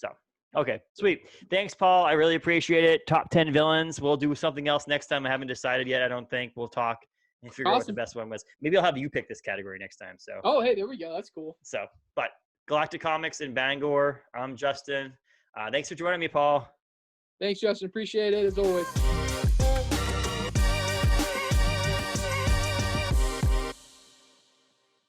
okay, sweet. Thanks, Paul. I really appreciate it. Top 10 villains. We'll do something else next time. I haven't decided yet. I don't think. We'll talk and figure out what the best one was. Maybe I'll have you pick this category next time. So. Oh, hey, there we go. That's cool. But Galactic Comics in Bangor. I'm Justin. Thanks for joining me, Paul. Thanks, Justin. Appreciate it as always.